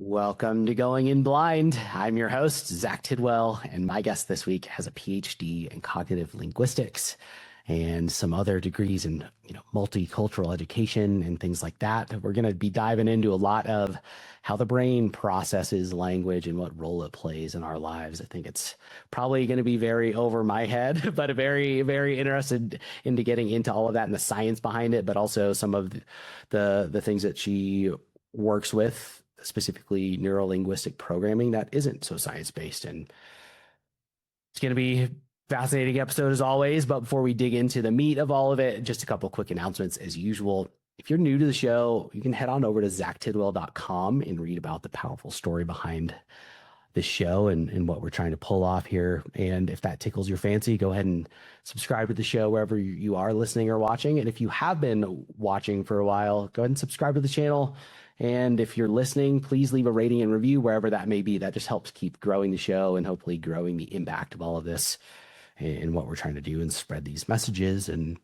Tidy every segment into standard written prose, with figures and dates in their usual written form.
Welcome to Going In Blind. I'm your host, Zach Tidwell, and my guest this week has a PhD in cognitive linguistics and some other degrees in, multicultural education and things like that. We're going to be diving into a lot of how the brain processes language and what role it plays in our lives. I think it's probably going to be very over my head, but very, very interested into getting into all of that and the science behind it, but also some of the things that she works with, specifically neurolinguistic programming that isn't so science-based. And it's going to be a fascinating episode as always. But before we dig into the meat of all of it, just a couple quick announcements as usual. If you're new to the show, you can head on over to zachtidwell.com and read about the powerful story behind this show and what we're trying to pull off here. And if that tickles your fancy, go ahead and subscribe to the show wherever you are listening or watching. And if you have been watching for a while, go ahead and subscribe to the channel. And if you're listening, please leave a rating and review wherever that may be. That just helps keep growing the show and hopefully growing the impact of all of this and what we're trying to do and spread these messages and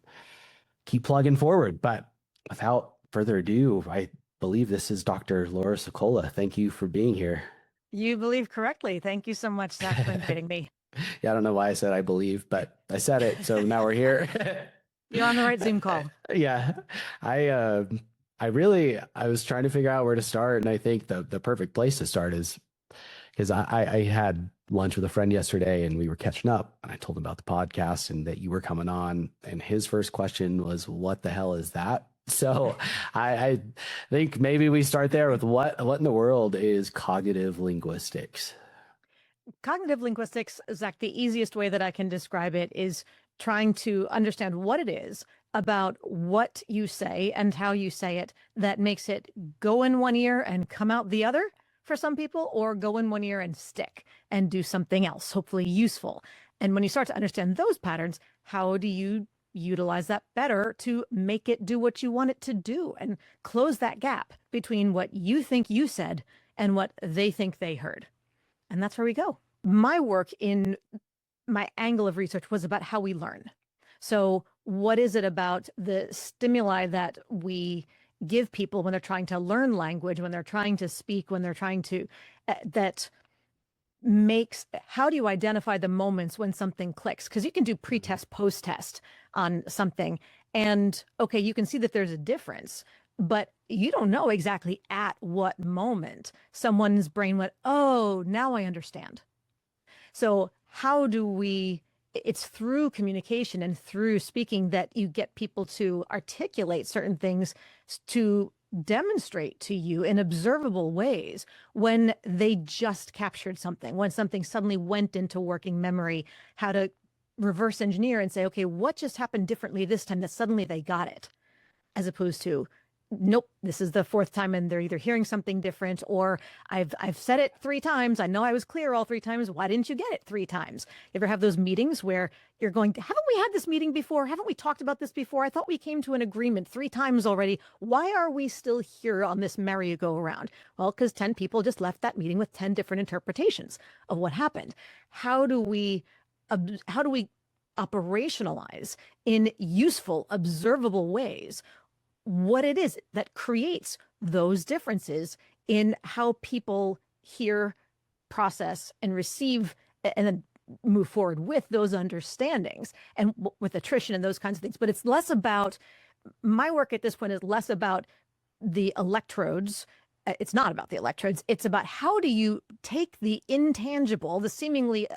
keep plugging forward. But without further ado, I believe this is Dr. Laura Sicola. Thank you for being here. You believe correctly. Thank you so much, Zach, for inviting me. Yeah, I don't know why I said I believe, but I said it. So now we're here. You're on the right Zoom call. Yeah. I was trying to figure out where to start. And I think the perfect place to start is because I had lunch with a friend yesterday and we were catching up and I told him about the podcast and that you were coming on. And his first question was, what the hell is that? So I think maybe we start there with what in the world is cognitive linguistics? Cognitive linguistics, Zach, the easiest way that I can describe it is trying to understand what it is about what you say and how you say it that makes it go in one ear and come out the other for some people, or go in one ear and stick and do something else, hopefully useful. And when you start to understand those patterns, how do you utilize that better to make it do what you want it to do and close that gap between what you think you said and what they think they heard? And that's where we go. My work in my angle of research was about how we learn. So what is it about the stimuli that we give people when they're trying to learn language, when they're trying to speak, when they're trying to, how do you identify the moments when something clicks? Because you can do pre-test, post-test on something. And okay, you can see that there's a difference, but you don't know exactly at what moment someone's brain went, oh, now I understand. So how do it's through communication and through speaking that you get people to articulate certain things to demonstrate to you in observable ways when they just captured something, when something suddenly went into working memory, how to reverse engineer and say, okay, what just happened differently this time that suddenly they got it, as opposed to, nope, this is the fourth time and they're either hearing something different or I've said it 3 times. I know I was clear all 3 times. Why didn't you get it 3 times? You ever have those meetings where you're going, haven't we had this meeting before? Haven't we talked about this before? I thought we came to an agreement 3 times already. Why are we still here on this merry-go-round? Well, because 10 people just left that meeting with 10 different interpretations of what happened. How do we operationalize in useful, observable ways what it is that creates those differences in how people hear, process, and receive, and then move forward with those understandings and with attrition and those kinds of things. But it's less about, my work at this point is less about the electrodes. It's not about the electrodes. It's about how do you take the intangible, the seemingly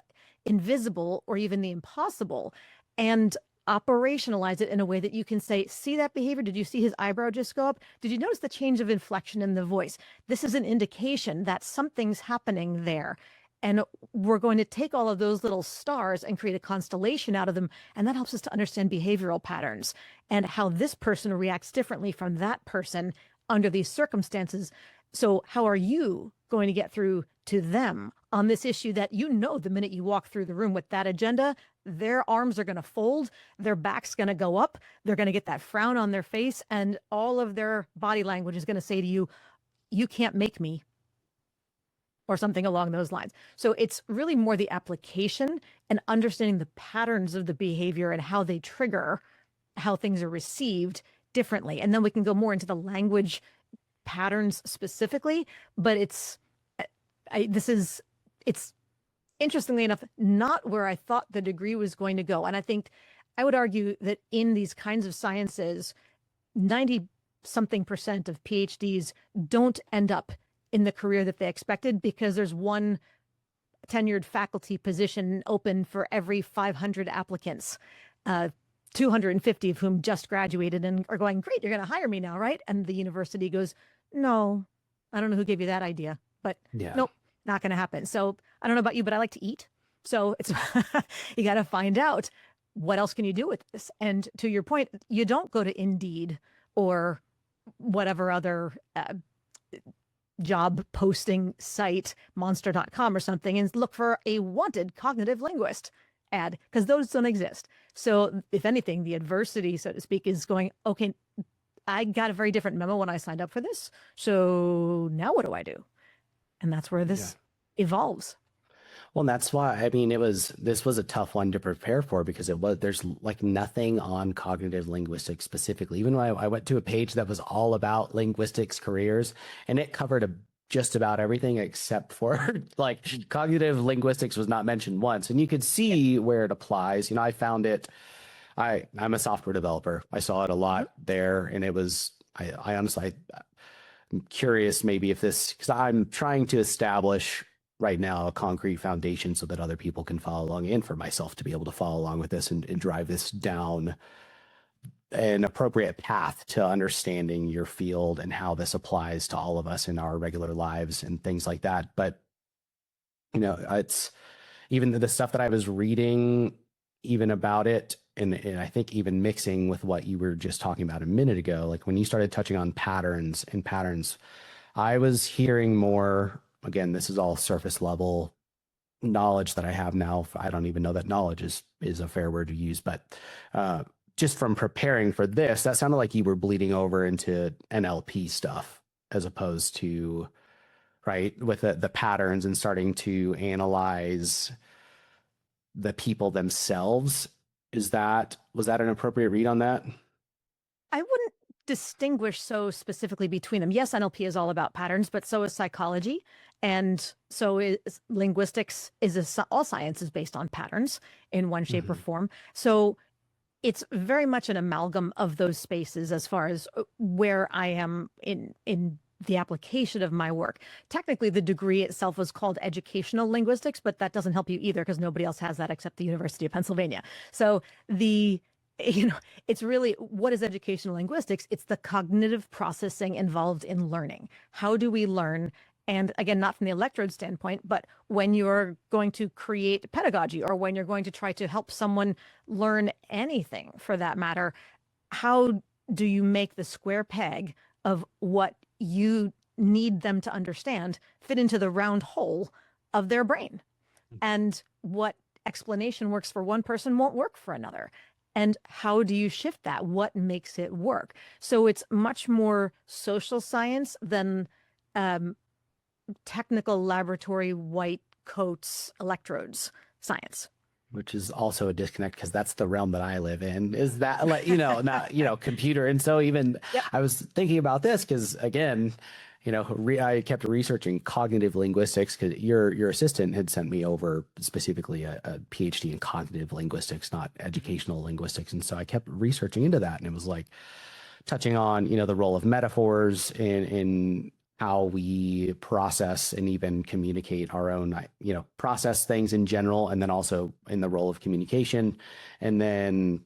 invisible, or even the impossible, and operationalize it in a way that you can say, see that behavior? Did you see his eyebrow just go up? Did you notice the change of inflection in the voice? This is an indication that something's happening there. And we're going to take all of those little stars and create a constellation out of them. And that helps us to understand behavioral patterns and how this person reacts differently from that person under these circumstances. So how are you going to get through to them on this issue that the minute you walk through the room with that agenda, their arms are going to fold, their back's going to go up, they're going to get that frown on their face, and all of their body language is going to say to you, you can't make me, or something along those lines. So it's really more the application and understanding the patterns of the behavior and how they trigger how things are received differently. And then we can go more into the language patterns specifically, but it's It's interestingly enough, not where I thought the degree was going to go. And I think I would argue that in these kinds of sciences, 90 something percent of PhDs don't end up in the career that they expected because there's one tenured faculty position open for every 500 applicants, 250 of whom just graduated and are going, great, you're going to hire me now, right? And the university goes, no, I don't know who gave you that idea, but nope, not going to happen. So I don't know about you, but I like to eat. So it's you got to find out what else can you do with this. And to your point, you don't go to Indeed or whatever other job posting site, monster.com or something, and look for a wanted cognitive linguist ad, because those don't exist. So if anything, the adversity, so to speak, is going, okay, I got a very different memo when I signed up for this. So now what do I do? And that's where this evolves. Well, and that's why, I mean, this was a tough one to prepare for because there's like nothing on cognitive linguistics specifically. Even when I went to a page that was all about linguistics careers, and it covered just about everything except for like cognitive linguistics was not mentioned once. And you could see where it applies. You know, I found it, I'm a software developer. I saw it a lot there, and it was, I honestly, I'm curious maybe if this, because I'm trying to establish right now a concrete foundation so that other people can follow along, and for myself to be able to follow along with this and drive this down an appropriate path to understanding your field and how this applies to all of us in our regular lives and things like that. But, you know, it's even the stuff that I was reading even about it, and I think even mixing with what you were just talking about a minute ago, like when you started touching on patterns, I was hearing more. Again, this is all surface level knowledge that I have now. I don't even know that knowledge is a fair word to use, but just from preparing for this, that sounded like you were bleeding over into NLP stuff as opposed to, right, with the patterns and starting to analyze the people themselves. Was that an appropriate read on that? I wouldn't distinguish so specifically between them. Yes, NLP is all about patterns, but so is psychology. And so is linguistics, all science is based on patterns in one shape or form. So it's very much an amalgam of those spaces as far as where I am in the application of my work. Technically, the degree itself was called educational linguistics, but that doesn't help you either because nobody else has that except the University of Pennsylvania. So it's really, what is educational linguistics? It's the cognitive processing involved in learning. How do we learn? And again, not from the electrode standpoint, but when you're going to create pedagogy or when you're going to try to help someone learn anything for that matter, how do you make the square peg of what you need them to understand fit into the round hole of their brain? And what explanation works for one person won't work for another. And how do you shift that? What makes it work? So it's much more social science than technical laboratory white coats electrodes science. Which is also a disconnect because that's the realm that I live in, is that, like, not, computer. And so even I was thinking about this because, again, I kept researching cognitive linguistics because your assistant had sent me over specifically a PhD in cognitive linguistics, not educational linguistics. And so I kept researching into that, and it was like touching on, the role of metaphors in how we process and even communicate our own, process things in general, and then also in the role of communication. And then,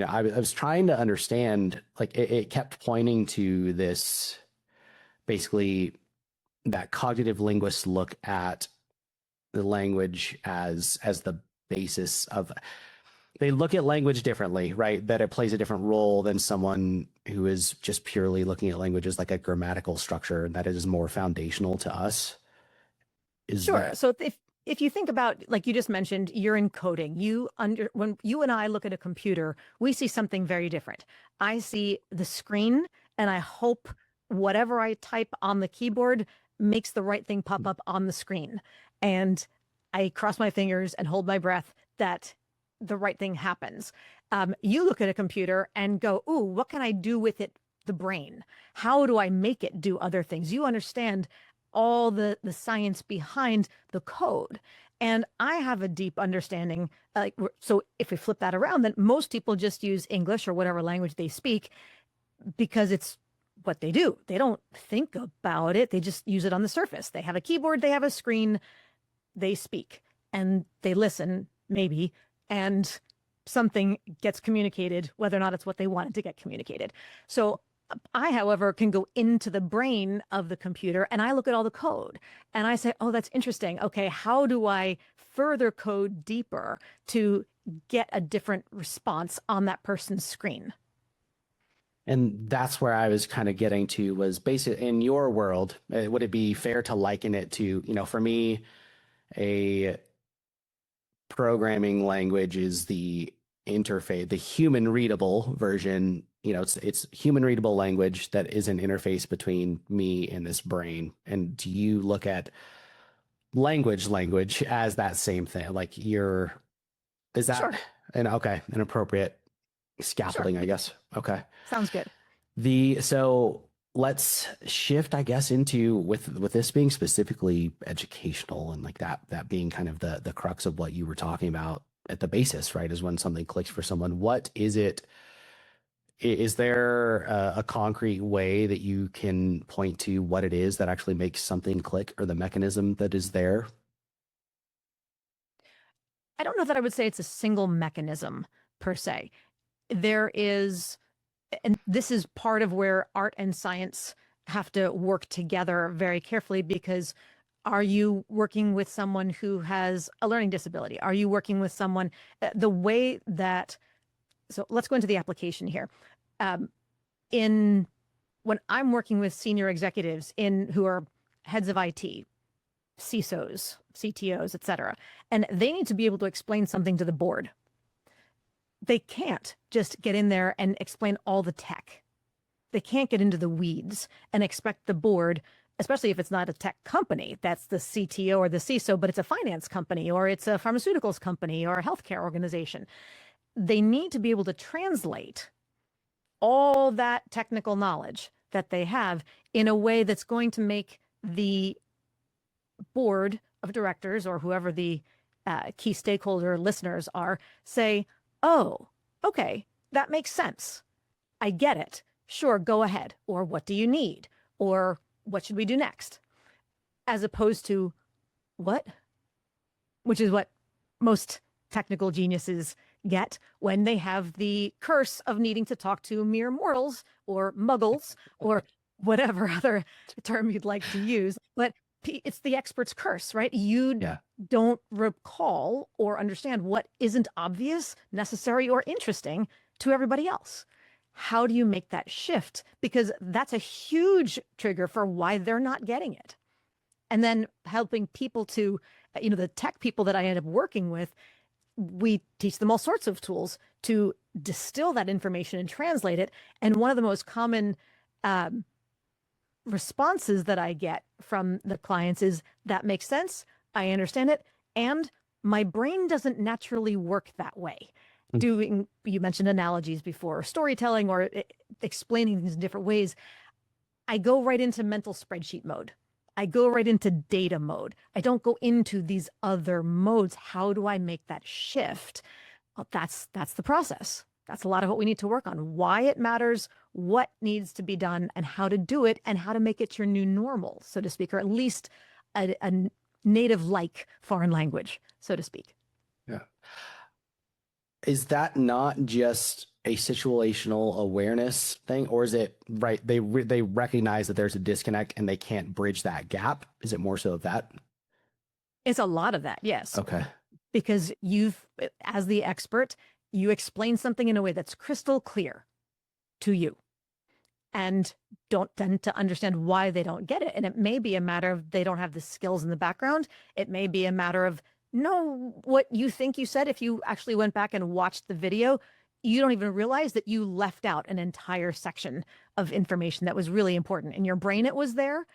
I was trying to understand, like, it kept pointing to this, basically, that cognitive linguists look at the language as the basis of, they look at language differently, right? That it plays a different role than someone who is just purely looking at language as like a grammatical structure, and that is more foundational to us. Sure. So if you think about, like you just mentioned, you're in coding. When you and I look at a computer, we see something very different. I see the screen, and I hope whatever I type on the keyboard makes the right thing pop up on the screen. And I cross my fingers and hold my breath that the right thing happens. You look at a computer and go, ooh, what can I do with it? The brain. How do I make it do other things? You understand all the science behind the code. And I have a deep understanding. So if we flip that around, then most people just use English or whatever language they speak because it's what they do. They don't think about it. They just use it on the surface. They have a keyboard, they have a screen, they speak and they listen, maybe, and something gets communicated, whether or not it's what they wanted to get communicated. So I, however, can go into the brain of the computer and I look at all the code and I say, oh, that's interesting. Okay, how do I further code deeper to get a different response on that person's screen? And that's where I was kind of getting to was basically in your world, would it be fair to liken it to, for me, a programming language is the interface, the human readable version, it's human readable language that is an interface between me and this brain. And do you look at language as that same thing? Like is that Sure. an appropriate scaffolding, Sure. I guess? Okay. Sounds good. So let's shift, I guess, into with this being specifically educational and like that being kind of the crux of what you were talking about at the basis, right? Is when something clicks for someone. What is it? Is there a concrete way that you can point to what it is that actually makes something click or the mechanism that is there? I don't know that I would say it's a single mechanism per se. There is, and this is part of where art and science have to work together very carefully, because are you working with someone who has a learning disability? Are you working with someone, the way that, so let's go into the application here. When I'm working with senior executives who are heads of IT, CISOs, CTOs, et cetera, and they need to be able to explain something to the board. They can't just get in there and explain all the tech. They can't get into the weeds and expect the board, especially if it's not a tech company, that's the CTO or the CISO, but it's a finance company or it's a pharmaceuticals company or a healthcare organization. They need to be able to translate all that technical knowledge that they have in a way that's going to make the board of directors or whoever the key stakeholder listeners are say, oh, okay, that makes sense. I get it. Sure, go ahead. Or what do you need? Or what should we do next? As opposed to what? Which is what most technical geniuses get when they have the curse of needing to talk to mere mortals or muggles or whatever other term you'd like to use. But it's the expert's curse, right? You don't recall or understand what isn't obvious, necessary, or interesting to everybody else. How do you make that shift? Because that's a huge trigger for why they're not getting it. And then helping people to, the tech people that I end up working with, we teach them all sorts of tools to distill that information and translate it. And one of the most common responses that I get from the clients is, that makes sense. I understand it. And my brain doesn't naturally work that way. You mentioned analogies before, or storytelling, or explaining things in different ways. I go right into mental spreadsheet mode. I go right into data mode. I don't go into these other modes. How do I make that shift? Well, that's the process. That's a lot of what we need to work on. Why it matters, what needs to be done, and how to do it, and how to make it your new normal, so to speak, or at least a native-like foreign language, so to speak. Yeah. Is that not just a situational awareness thing, or is it right? They recognize that there's a disconnect and they can't bridge that gap. Is it more so of that? It's a lot of that, yes. Okay. Because as the expert, you explain something in a way that's crystal clear to you and don't tend to understand why they don't get it. And it may be a matter of they don't have the skills in the background. It may be a matter of, no, what you think you said, if you actually went back and watched the video, you don't even realize that you left out an entire section of information that was really important. In your brain, it was there.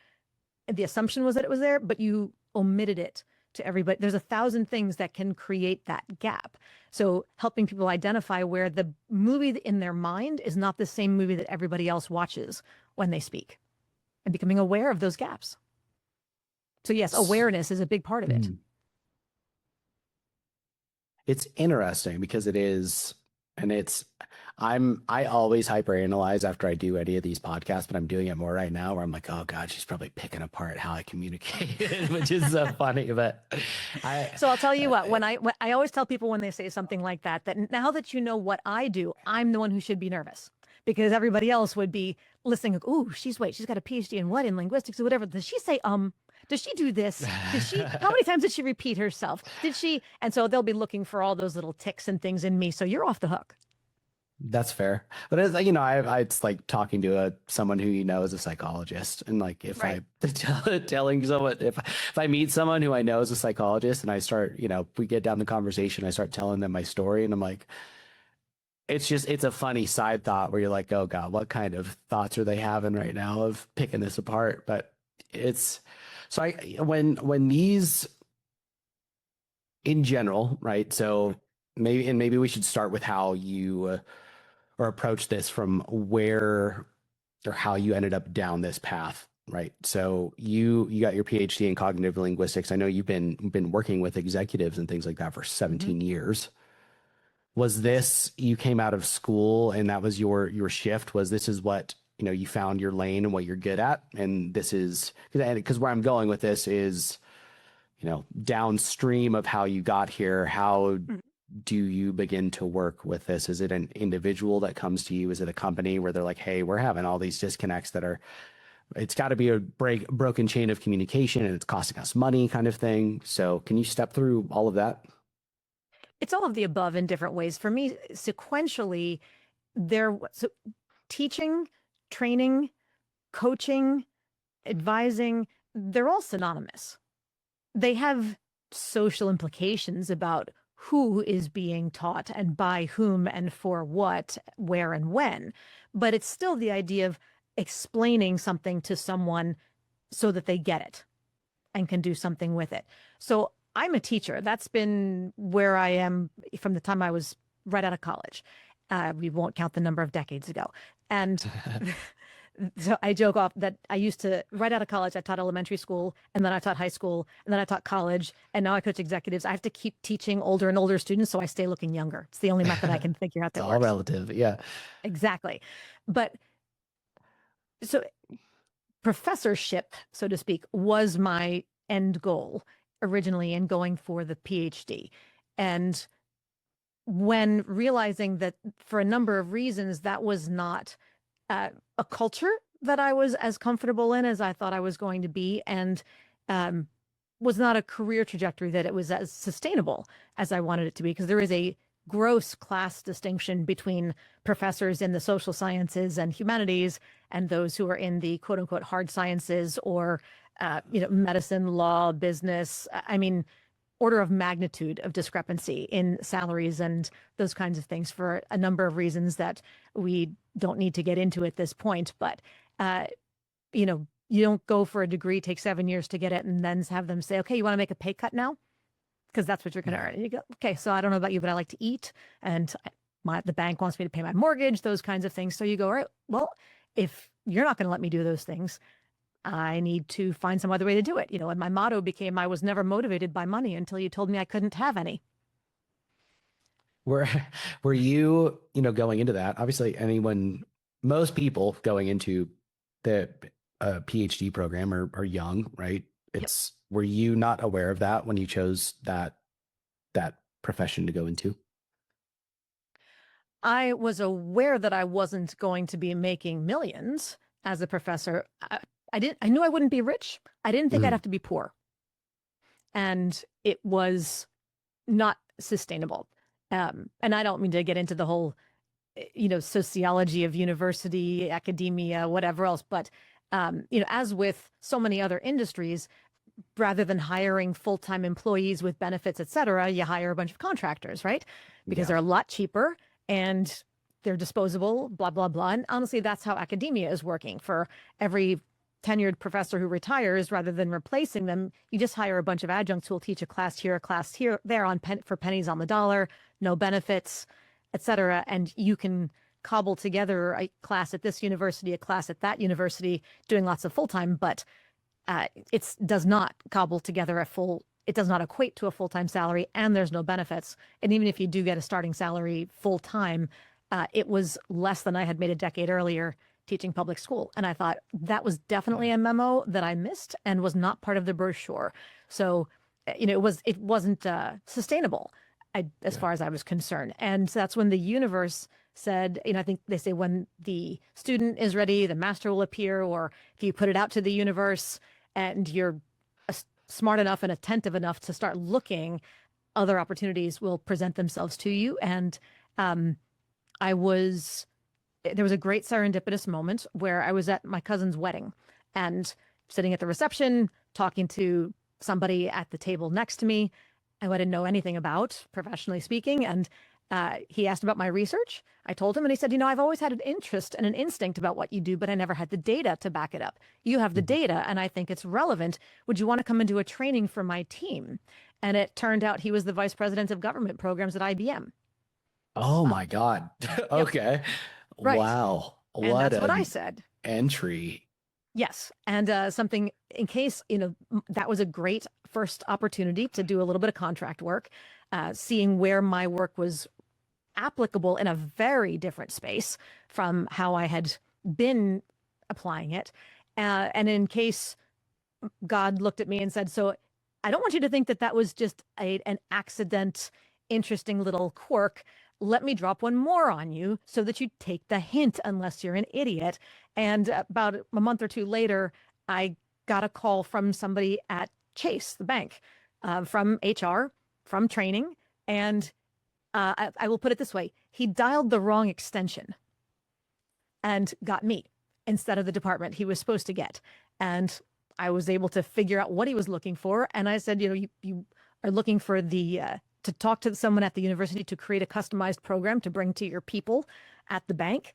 The assumption was that it was there, but you omitted it to everybody. There's 1,000 things that can create that gap. So helping people identify where the movie in their mind is not the same movie that everybody else watches when they speak, and becoming aware of those gaps. So yes, awareness is a big part of it. It's interesting because it is, and I always hyperanalyze after I do any of these podcasts, but I'm doing it more right now where I'm like, oh God, she's probably picking apart how I communicate, which is so funny. But So I'll tell you what, when I always tell people when they say something like that, that now that you know what I do, I'm the one who should be nervous because everybody else would be listening. Like, ooh, she's got a PhD in what, in linguistics or whatever. Does she say, does she do this? How many times did she repeat herself? Did she? And so they'll be looking for all those little ticks and things in me. So you're off the hook. That's fair. But it's like, it's like talking to someone who is a psychologist. And like, if Right. telling someone, if I meet someone who I know is a psychologist and I start, we get down the conversation, I start telling them my story and I'm like, it's a funny side thought where you're like, oh God, what kind of thoughts are they having right now of picking this apart? But so when these in general, right? So maybe we should start with how you or approach this from where or how you ended up down this path, right? So you got your PhD in cognitive linguistics. I know you've been working with executives and things like that for 17 years. Was this, you came out of school and that was your shift? Was this is what, you found your lane and what you're good at? And this is because where I'm going with this is, downstream of how you got here, how do you begin to work with this? Is it an individual that comes to you? Is it a company where they're like, hey, we're having all these disconnects it's got to be a broken chain of communication and it's costing us money kind of thing. So can you step through all of that? It's all of the above in different ways. For me, sequentially, so teaching, training, coaching, advising, they're all synonymous. They have social implications about who is being taught and by whom and for what, where and when. But it's still the idea of explaining something to someone so that they get it and can do something with it. So I'm a teacher. That's been where I am from the time I was right out of college. We won't count the number of decades ago. And so I joke off that I used to, right out of college, I taught elementary school, and then I taught high school, and then I taught college, and now I coach executives. I have to keep teaching older and older students so I stay looking younger. It's the only method I can figure out that It's all works. relative. Yeah. Exactly. But so professorship, so to speak, was my end goal originally in going for the PhD. And when realizing that for a number of reasons, that was not a culture that I was as comfortable in as I thought I was going to be, and was not a career trajectory that it was as sustainable as I wanted it to be, because there is a gross class distinction between professors in the social sciences and humanities and those who are in the quote unquote hard sciences or medicine, law, business. I mean, order of magnitude of discrepancy in salaries and those kinds of things for a number of reasons that we don't need to get into at this point. But, you don't go for a degree, take 7 years to get it, and then have them say, okay, you want to make a pay cut now? Because that's what you're going to earn. And you go, okay, so I don't know about you, but I like to eat, and the bank wants me to pay my mortgage, those kinds of things. So you go, all right, well, if you're not going to let me do those things, I need to find some other way to do it. And my motto became, I was never motivated by money until you told me I couldn't have any. Were you, going into that? Obviously, most people going into the PhD program are young, right? Yep. Were you not aware of that when you chose that profession to go into? I was aware that I wasn't going to be making millions as a professor. I knew I wouldn't be rich. I didn't think I'd have to be poor. And it was not sustainable. And I don't mean to get into the whole, sociology of university, academia, whatever else. But, as with so many other industries, rather than hiring full-time employees with benefits, et cetera, you hire a bunch of contractors, right? Because they're a lot cheaper and they're disposable, blah, blah, blah. And honestly, that's how academia is working. For every tenured professor who retires, rather than replacing them, you just hire a bunch of adjuncts who will teach a class here, there for pennies on the dollar, no benefits, et cetera. And you can cobble together a class at this university, a class at that university, doing lots of full-time, but it does not cobble together it does not equate to a full-time salary, and there's no benefits. And even if you do get a starting salary full-time, it was less than I had made a decade earlier teaching public school. And I thought that was definitely a memo that I missed and was not part of the brochure. So, it wasn't sustainable as far as I was concerned. And that's when the universe said, I think they say when the student is ready, the master will appear, or if you put it out to the universe and you're smart enough and attentive enough to start looking, other opportunities will present themselves to you. And there was a great serendipitous moment where I was at my cousin's wedding and sitting at the reception, talking to somebody at the table next to me who I didn't know anything about, professionally speaking. And he asked about my research. I told him, and he said, I've always had an interest and an instinct about what you do, but I never had the data to back it up. You have the data, and I think it's relevant. Would you want to come and do a training for my team? And it turned out he was the vice president of government programs at IBM. Oh my God. Okay. Right. Wow. And What that's what I an said. entry. Yes. And something in case, that was a great first opportunity to do a little bit of contract work, seeing where my work was applicable in a very different space from how I had been applying it. And in case God looked at me and said, so I don't want you to think that that was just an accident, interesting little quirk. Let me drop one more on you so that you take the hint, unless you're an idiot. And about a month or two later, I got a call from somebody at Chase, the bank, from HR, from training. And I will put it this way. He dialed the wrong extension and got me instead of the department he was supposed to get. And I was able to figure out what he was looking for. And I said, you are looking for to talk to someone at the university to create a customized program to bring to your people at the bank.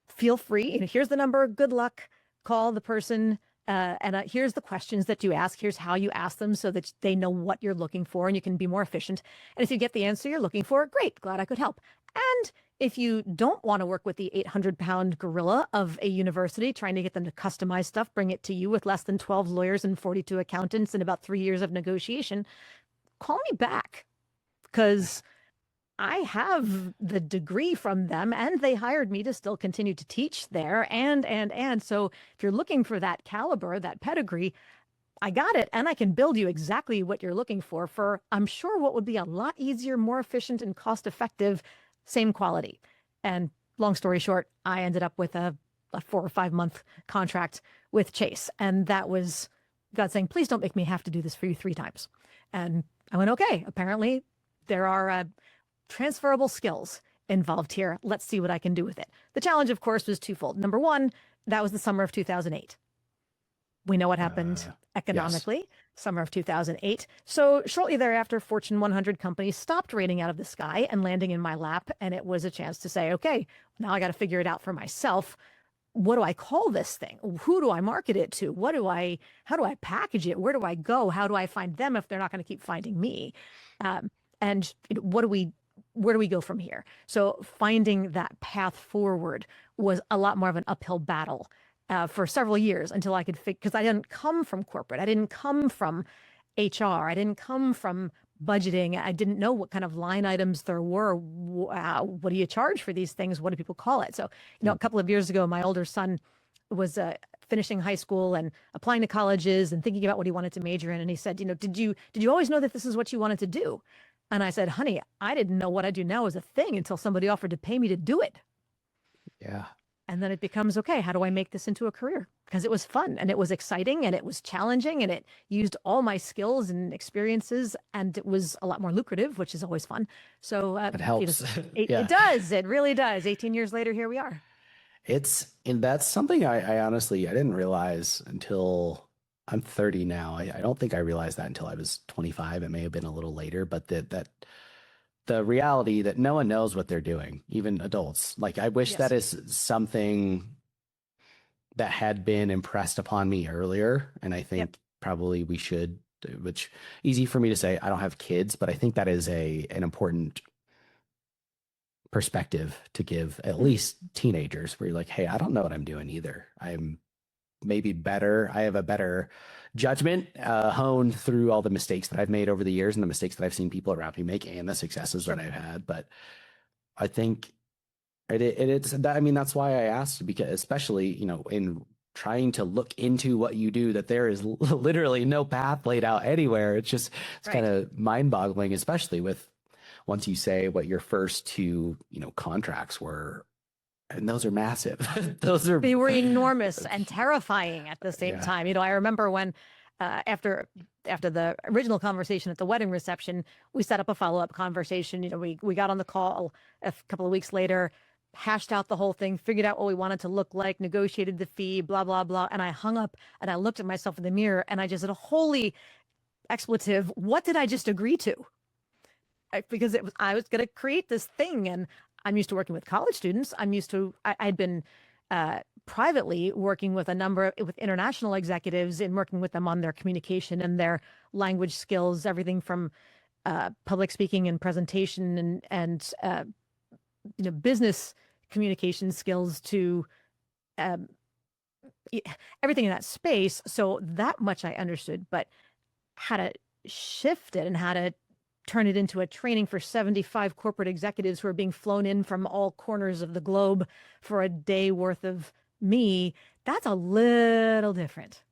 Feel free. Here's the number. Good luck. Call the person. And here's the questions that you ask. Here's how you ask them so that they know what you're looking for and you can be more efficient. And if you get the answer you're looking for, great. Glad I could help. And if you don't want to work with the 800-pound gorilla of a university trying to get them to customize stuff, bring it to you with less than 12 lawyers and 42 accountants and about 3 years of negotiation, call me back, because I have the degree from them and they hired me to still continue to teach there. And so if you're looking for that caliber, that pedigree, I got it. And I can build you exactly what you're looking for, I'm sure, what would be a lot easier, more efficient and cost effective, same quality. And long story short, I ended up with a 4 or 5 month contract with Chase. And that was God saying, please don't make me have to do this for you 3 times. And I went, okay, apparently there are transferable skills involved here. Let's see what I can do with it. The challenge, of course, was twofold. Number one, that was the summer of 2008. We know what happened economically, yes. Summer of 2008. So shortly thereafter, Fortune 100 companies stopped raining out of the sky and landing in my lap. And it was a chance to say, okay, now I got to figure it out for myself. What do I call this thing? Who do I market it to? How do I package it? Where do I go? How do I find them if they're not going to keep finding me? And where do we go from here? So finding that path forward was a lot more of an uphill battle for several years until I could because I didn't come from corporate. I didn't come from HR. I didn't come from budgeting. I didn't know what kind of line items there were. What do you charge for these things? What do people call it? So, a couple of years ago, my older son was finishing high school and applying to colleges and thinking about what he wanted to major in. And he said, did you always know that this is what you wanted to do? And I said, honey, I didn't know what I do now was a thing until somebody offered to pay me to do it. Yeah. And then it becomes, okay, how do I make this into a career? Because it was fun and it was exciting and it was challenging and it used all my skills and experiences and it was a lot more lucrative, which is always fun. So it helps. It does. It really does. 18 years later, here we are. And that's something I honestly, I didn't realize until I'm 30 now. I don't think I realized that until I was 25. It may have been a little later, but that the reality that no one knows what they're doing, even adults. Like, I wish that is something that had been impressed upon me earlier. And I think probably we should, which easy for me to say, I don't have kids, but I think that is an important perspective to give at least teenagers, where you're like, hey, I don't know what I'm doing either. I'm maybe better. I have a better judgment honed through all the mistakes that I've made over the years and the mistakes that I've seen people around me make and the successes that Sure. I've had. But I think it's that, I mean, that's why I asked, because especially, in trying to look into what you do, that there is literally no path laid out anywhere. It's kind Right. of mind-boggling, especially with once you say what your first two, contracts were, and those are massive. Those are, They were enormous and terrifying at the same yeah. time. I remember when after the original conversation at the wedding reception, we set up a follow-up conversation. We got on the call a couple of weeks later, hashed out the whole thing, figured out what we wanted to look like, negotiated the fee, blah, blah, blah. And I hung up and I looked at myself in the mirror and I just said, holy expletive, what did I just agree to? Because I was going to create this thing, and I'm used to working with college students. I'd been privately working with with international executives and working with them on their communication and their language skills, everything from public speaking and presentation and business communication skills to um, everything in that space. So that much I understood, but how to shift it and how to turn it into a training for 75 corporate executives who are being flown in from all corners of the globe for a day worth of me, that's a little different.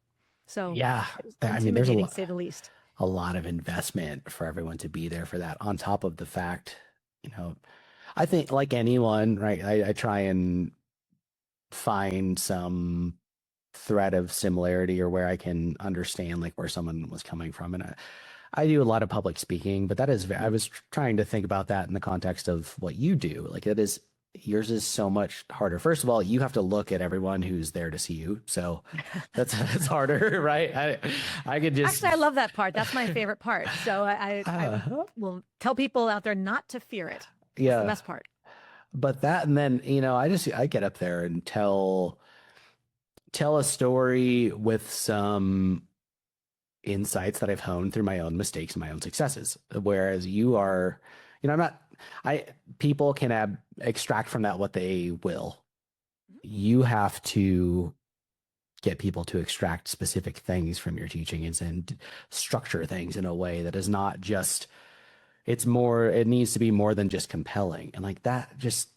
So Yeah. it was I mean, there's intimidating, to say the least. a lot of investment for everyone to be there for that. On top of the fact, you know, I think like anyone, right? I try and find some thread of similarity or where I can understand like where someone was coming from. And I do a lot of public speaking, but I was trying to think about that in the context of what you do. Like yours is so much harder. First of all, you have to look at everyone who's there to see you. So that's harder, right? I could just, Actually, I love that part. That's my favorite part. So I will tell people out there not to fear it. That's the yeah. best part. But that, and then, I get up there and tell a story with some insights that I've honed through my own mistakes and my own successes. Whereas you are, I'm not, people can extract from that what they will. You have to get people to extract specific things from your teachings and structure things in a way that is not just, it needs to be more than just compelling. And like that, just,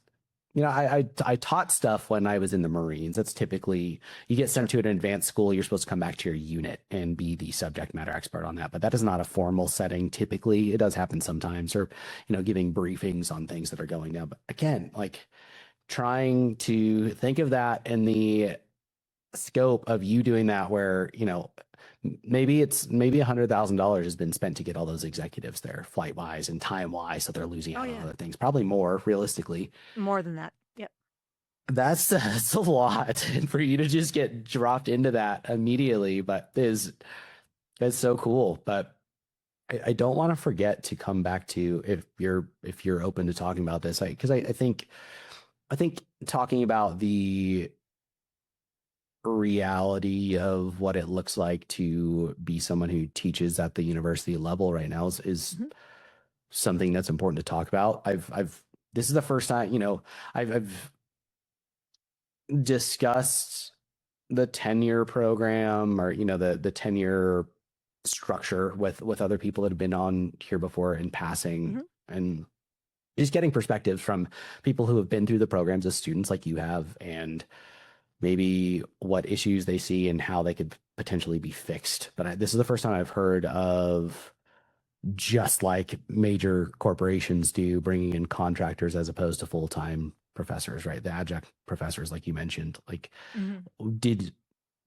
I taught stuff when I was in the Marines. That's typically, you get sent to an advanced school, you're supposed to come back to your unit and be the subject matter expert on that. But that is not a formal setting. Typically, it does happen sometimes, or, giving briefings on things that are going down. But again, like trying to think of that in the scope of you doing that where, maybe $100,000 has been spent to get all those executives there flight wise and time wise. So they're losing out on other things, probably more realistically. More than that. Yep. That's a lot. And for you to just get dropped into that immediately, but is so cool. But I don't want to forget to come back to, if you're open to talking about this, because I think talking about the reality of what it looks like to be someone who teaches at the university level right now is something that's important to talk about. This is the first time, I've discussed the tenure program, or, the tenure structure with other people that have been on here before in passing, and just getting perspectives from people who have been through the programs as students like you have, and maybe what issues they see and how they could potentially be fixed. But this is the first time I've heard of, just like major corporations do, bringing in contractors as opposed to full-time professors, right? The adjunct professors, like you mentioned. Like,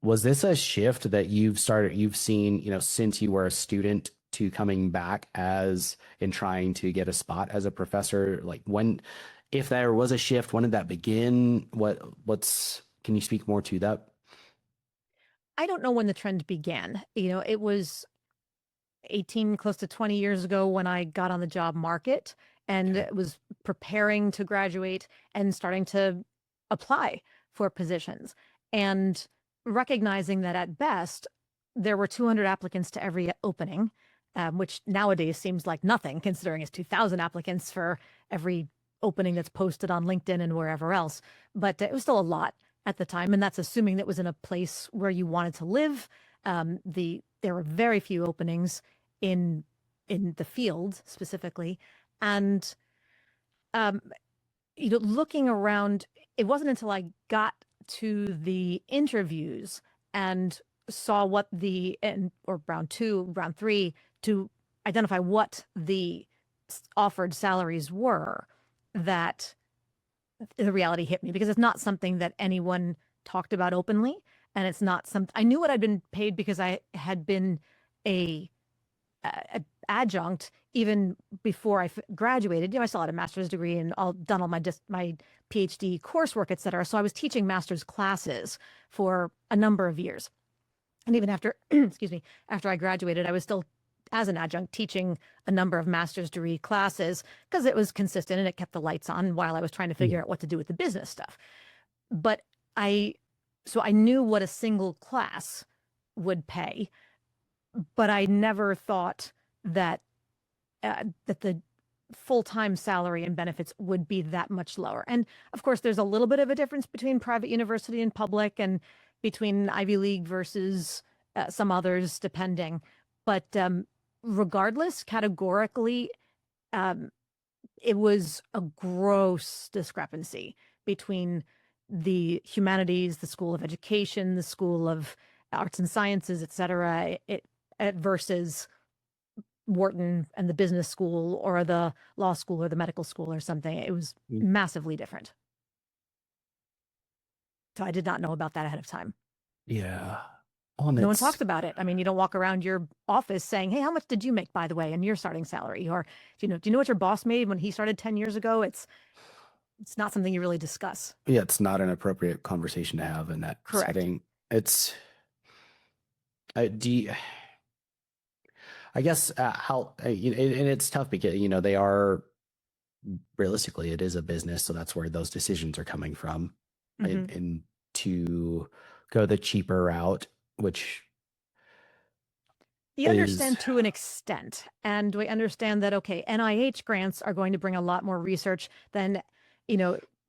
was this a shift that you've seen, since you were a student to coming back as in trying to get a spot as a professor? Like if there was a shift, when did that begin? Can you speak more to that? I don't know when the trend began. It was 18, close to 20 years ago when I got on the job market and was preparing to graduate and starting to apply for positions, and recognizing that at best there were 200 applicants to every opening, which nowadays seems like nothing considering it's 2,000 applicants for every opening that's posted on LinkedIn and wherever else. But it was still a lot. at the time, and that's assuming that was in a place where you wanted to live. There were very few openings in the field specifically, and looking around, it wasn't until I got to the interviews and saw what or round 2, round 3, to identify what the offered salaries were, that the reality hit me, because it's not something that anyone talked about openly. And it's not something I knew what I'd been paid because I had been a adjunct even before I graduated. I still had a master's degree and done all my PhD coursework, et cetera. So I was teaching master's classes for a number of years. And even after, excuse me, after I graduated, I was still, as an adjunct, teaching a number of master's degree classes because it was consistent and it kept the lights on while I was trying to figure out what to do with the business stuff. But so I knew what a single class would pay, but I never thought that the full-time salary and benefits would be that much lower. And of course, there's a little bit of a difference between private university and public, and between Ivy League versus some others, depending. But regardless, categorically, it was a gross discrepancy between the humanities, the School of Education, the School of Arts and Sciences, et cetera, versus Wharton and the business school or the law school or the medical school or something. It was massively different. So I did not know about that ahead of time. Yeah. No one talks about it. I mean, you don't walk around your office saying, "Hey, how much did you make, by the way, in your starting salary?" Or, do you know what your boss made when he started 10 years ago? It's not something you really discuss. Yeah, it's not an appropriate conversation to have in that setting. It's I guess how and it's tough because they are, realistically, it is a business, so that's where those decisions are coming from. And to go the cheaper route, which you understand to an extent, and we understand that, okay, NIH grants are going to bring a lot more research than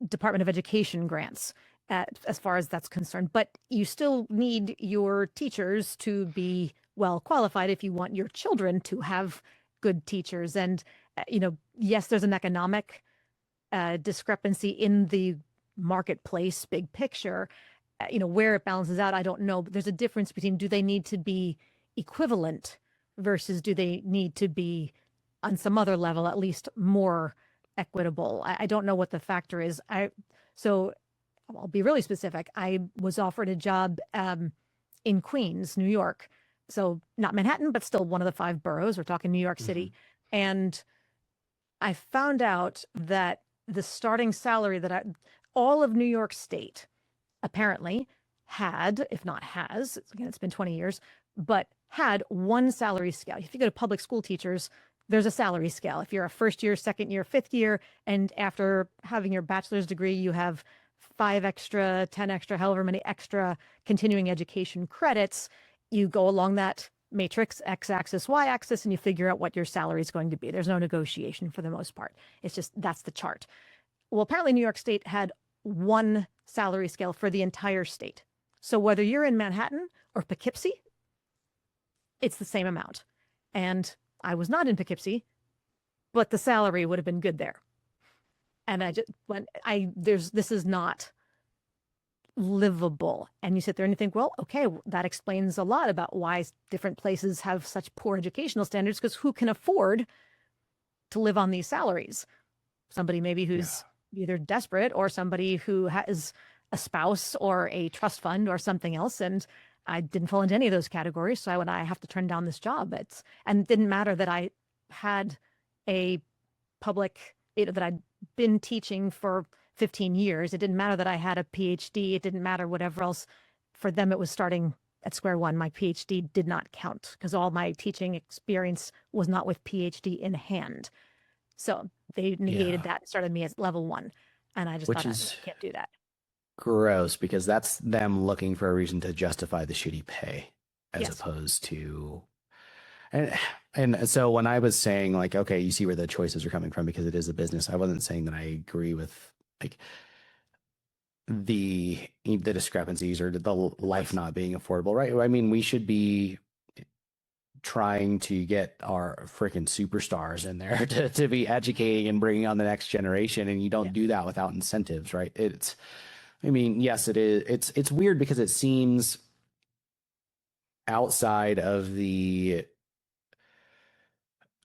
Department of Education grants, as far as that's concerned. But you still need your teachers to be well qualified if you want your children to have good teachers. And yes, there's an economic discrepancy in the marketplace, big picture. Where it balances out, I don't know. But there's a difference between, do they need to be equivalent versus do they need to be on some other level at least more equitable? I don't know what the factor is. So I'll be really specific. I was offered a job in Queens, New York. So not Manhattan, but still one of the 5 boroughs. We're talking New York City. And I found out that the starting salary that all of New York State apparently had, if not has, again, it's been 20 years, but had one salary scale. If you go to public school teachers, there's a salary scale. If you're a first year, second year, fifth year, and after having your bachelor's degree, you have 5 extra, 10 extra, however many extra continuing education credits, you go along that matrix, x-axis, y-axis, and you figure out what your salary is going to be. There's no negotiation for the most part. It's just, that's the chart. Well, apparently New York State had one salary scale for the entire state. So whether you're in Manhattan or Poughkeepsie, it's the same amount. And I was not in Poughkeepsie, but the salary would have been good there. And this is not livable. And you sit there and you think, well, okay, that explains a lot about why different places have such poor educational standards, because who can afford to live on these salaries? Somebody maybe who's either desperate, or somebody who has a spouse or a trust fund or something else. And I didn't fall into any of those categories. So I have to turn down this job. And it didn't matter that I had a public, that I'd been teaching for 15 years. It didn't matter that I had a PhD. It didn't matter whatever else. For them, it was starting at square one. My PhD did not count because all my teaching experience was not with PhD in hand. So they negated that and started me at level 1. And I just thought, I can't do that. Gross, because that's them looking for a reason to justify the shitty pay, as opposed to, and so when I was saying, like, okay, you see where the choices are coming from because it is a business, I wasn't saying that I agree with, like, the discrepancies or the life not being affordable, right? I mean, we should be trying to get our freaking superstars in there to be educating and bringing on the next generation, and you don't Yeah. do that without incentives, right? I mean, yes, it is. It's weird because it seems outside of the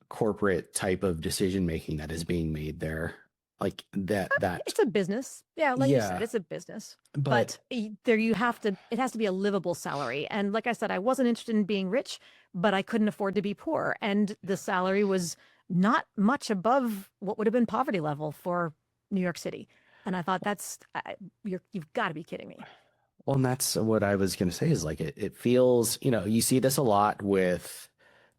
corporate type of decision making that is being made there, like that It's a business. Yeah, like you said, yeah, it's a business. but But there you have to, it has to be a livable salary. And like I said, I wasn't interested in being rich, but I couldn't afford to be poor. And the salary was not much above what would have been poverty level for New York City. And I thought you've got to be kidding me. well, and that's what I was going to say is like it feels, you see this a lot with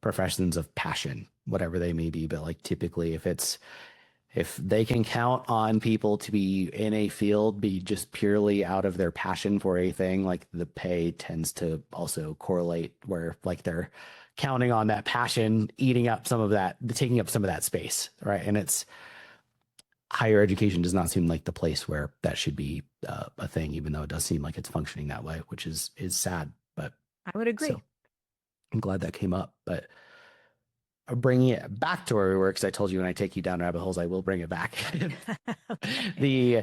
professions of passion, whatever they may be, but like typically if they can count on people to be in a field be just purely out of their passion for a thing, like the pay tends to also correlate where like they're counting on that passion eating up some of that, taking up some of that space, right? And it's higher education does not seem like the place where that should be a thing, even though it does seem like it's functioning that way, which is sad. But I would agree. so I'm glad that came up. But bringing it back to where we were, because I told you when I take you down rabbit holes, I will bring it back. Okay. the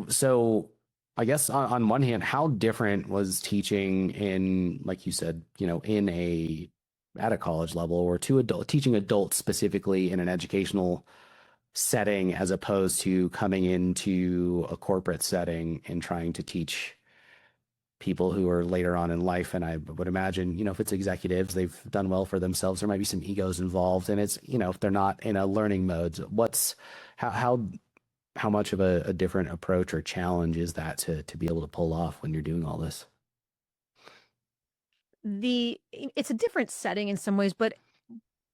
so I guess on one hand, how different was teaching in, like you said, in a at a college level or to adult teaching adults specifically in an educational setting as opposed to coming into a corporate setting and trying to teach people who are later on in life. And I would imagine, if it's executives, they've done well for themselves. There might be some egos involved, and it's, if they're not in a learning mode, how much of a different approach or challenge is that to be able to pull off when you're doing all this? It's a different setting in some ways, but